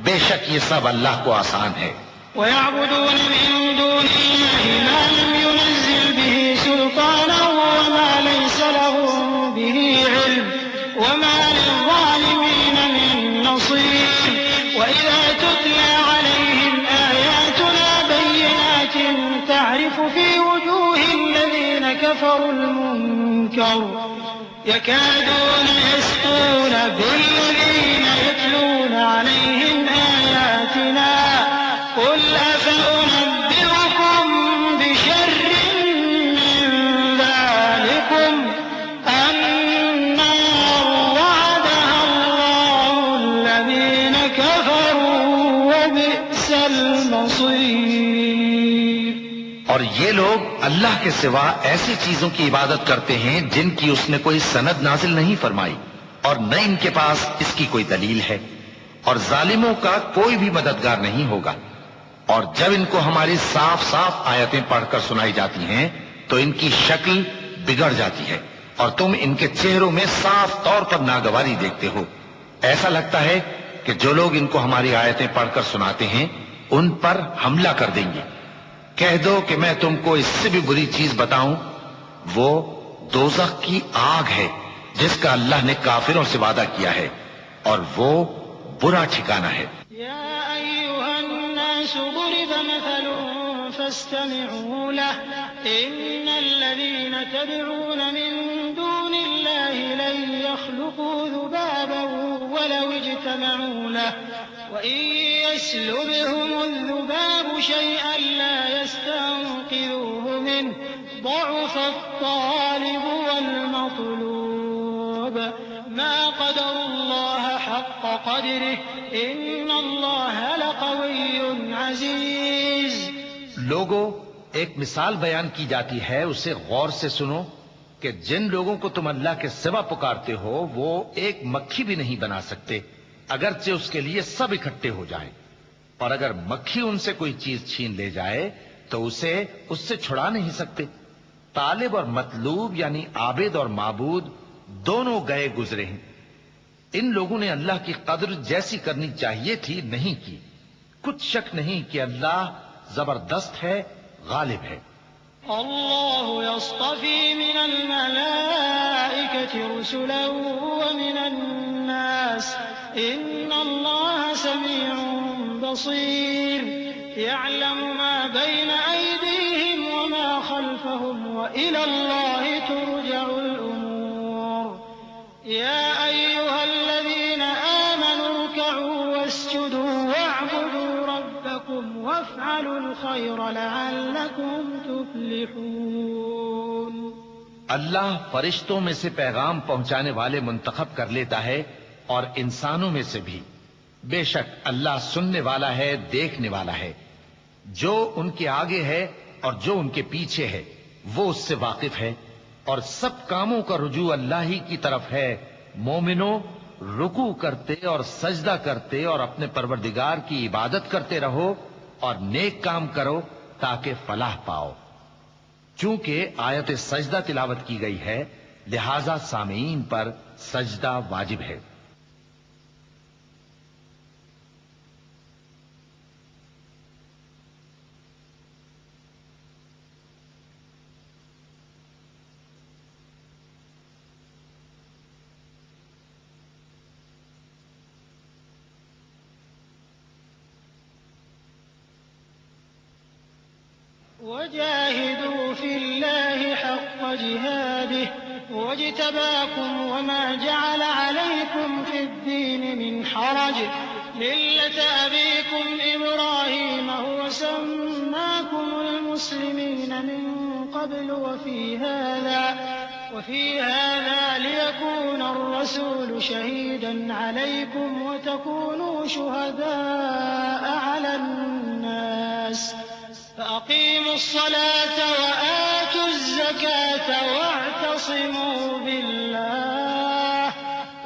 بے شک یہ سب اللہ کو آسان ہے۔ وَيَعْبُدُونَ مِن دُونِ اللَّهِ مَا لَمْ يُنَزِّلْ بِهِ سُلْطَانًا وَمَا لَيْسَ لَهُم بِهِ عِلْمٌ وَمَا لِلظَّالِمِينَ مِن نَّصِيرٍ وَإِذَا تُتْلَىٰ عَلَيْهِمْ آيَاتُنَا بَيِّنَاتٍ تَعْرِفُ فِي وُجُوهِ الَّذِينَ كَفَرُوا الْمُنكَرَ يَكَادُونَ يَسْطُونَ بِالَّذِينَ يَتْلُونَ عَلَيْهِمْ آيَاتِنَا قُلْ أَفَأُنَبِّئُكُم بِشَرٍّ مِّن ذَٰلِكُمْ النَّارُ وَعَدَهَا اللَّهُ الَّذِينَ كَفَرُوا وَبِئْسَ الْمَصِيرُ۔ اور یہ لوگ اللہ کے سوا ایسی چیزوں کی عبادت کرتے ہیں جن کی اس نے کوئی سند نازل نہیں فرمائی، اور نہ ان کے پاس اس کی کوئی دلیل ہے، اور ظالموں کا کوئی بھی مددگار نہیں ہوگا۔ اور جب ان کو ہماری صاف صاف آیتیں پڑھ کر سنائی جاتی ہیں تو ان کی شکل بگڑ جاتی ہے، اور تم ان کے چہروں میں صاف طور پر ناگواری دیکھتے ہو۔ ایسا لگتا ہے کہ جو لوگ ان کو ہماری آیتیں پڑھ کر سناتے ہیں ان پر حملہ کر دیں گے۔ کہہ دو کہ میں تم کو اس سے بھی بری چیز بتاؤں، وہ دوزخ کی آگ ہے جس کا اللہ نے کافروں سے وعدہ کیا ہے، اور وہ برا ٹھکانہ ہے۔ يا أيها الناس ضرب مثل فاستمعوا له إن الذين تدعون من دون الله لن يخلقوا ذبابا ولو اجتمعوا له وإن يسلبهم الذباب شيئا لا يستنقذوه منه ضعف الطالب والمطلوب ما قدر الله حق قدره إن الله لقوي عزيز۔ لوگو، ایک مثال بیان کی جاتی ہے، اسے غور سے سنو کہ جن لوگوں کو تم اللہ کے سوا پکارتے ہو وہ ایک مکھی بھی نہیں بنا سکتے اگرچہ اس کے لیے سب اکٹھے ہو جائیں، اور اگر مکھی ان سے کوئی چیز چھین لے جائے تو اسے اس سے چھڑا نہیں سکتے۔ طالب اور مطلوب یعنی عابد اور معبود دونوں گئے گزرے ہیں. ان لوگوں نے اللہ کی قدر جیسی کرنی چاہیے تھی نہیں کی. کچھ شک نہیں کہ اللہ زبردست ہے، غالب ہے. اللہ يصطفی من الملائکة رسلا ومن الناس ان اللہ سمیع بصیر يعلم ما بين أيديهم وما خلفهم وإلى الله ترجع الأمور يا أيها الذين آمنوا اركعوا واسجدوا واعبدوا ربكم وافعلوا الخير لعلكم تفلحون. اللہ فرشتوں میں سے پیغام پہنچانے والے منتخب کر لیتا ہے اور انسانوں میں سے بھی. بے شک اللہ سننے والا ہے، دیکھنے والا ہے. جو ان کے آگے ہے اور جو ان کے پیچھے ہے وہ اس سے واقف ہے، اور سب کاموں کا رجوع اللہ ہی کی طرف ہے. مومنوں، رکوع کرتے اور سجدہ کرتے اور اپنے پروردگار کی عبادت کرتے رہو اور نیک کام کرو تاکہ فلاح پاؤ. چونکہ آیت سجدہ تلاوت کی گئی ہے لہذا سامعین پر سجدہ واجب ہے. وجاهدوا في الله حق جهاده واجتباكم وما جعل عليكم في الدين من حرج ملة أبيكم إبراهيم هو سماكم المسلمين من قبل وفي هذا ليكون الرسول شهيدا عليكم وتكونوا شهداء على الناس فأقيموا الصلاة وآتوا الزكاة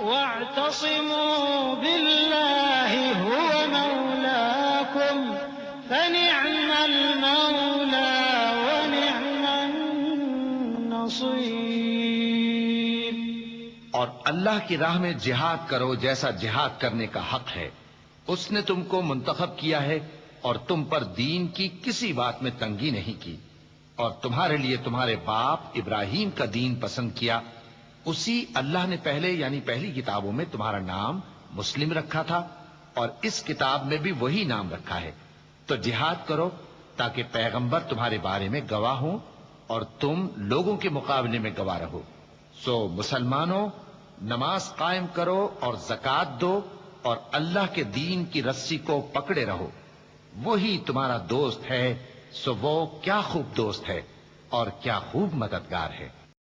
واعتصموا بالله هو مولاكم فنعم المولى ونعم النصير. اور اللہ کی راہ میں جہاد کرو جیسا جہاد کرنے کا حق ہے. اس نے تم کو منتخب کیا ہے اور تم پر دین کی کسی بات میں تنگی نہیں کی، اور تمہارے لیے تمہارے باپ ابراہیم کا دین پسند کیا. اسی اللہ نے پہلے یعنی پہلی کتابوں میں تمہارا نام مسلم رکھا تھا اور اس کتاب میں بھی وہی نام رکھا ہے. تو جہاد کرو تاکہ پیغمبر تمہارے بارے میں گواہ ہوں اور تم لوگوں کے مقابلے میں گواہ رہو. سو مسلمانوں، نماز قائم کرو اور زکوٰۃ دو اور اللہ کے دین کی رسی کو پکڑے رہو. وہی تمہارا دوست ہے. سو وہ کیا خوب دوست ہے اور کیا خوب مددگار ہے.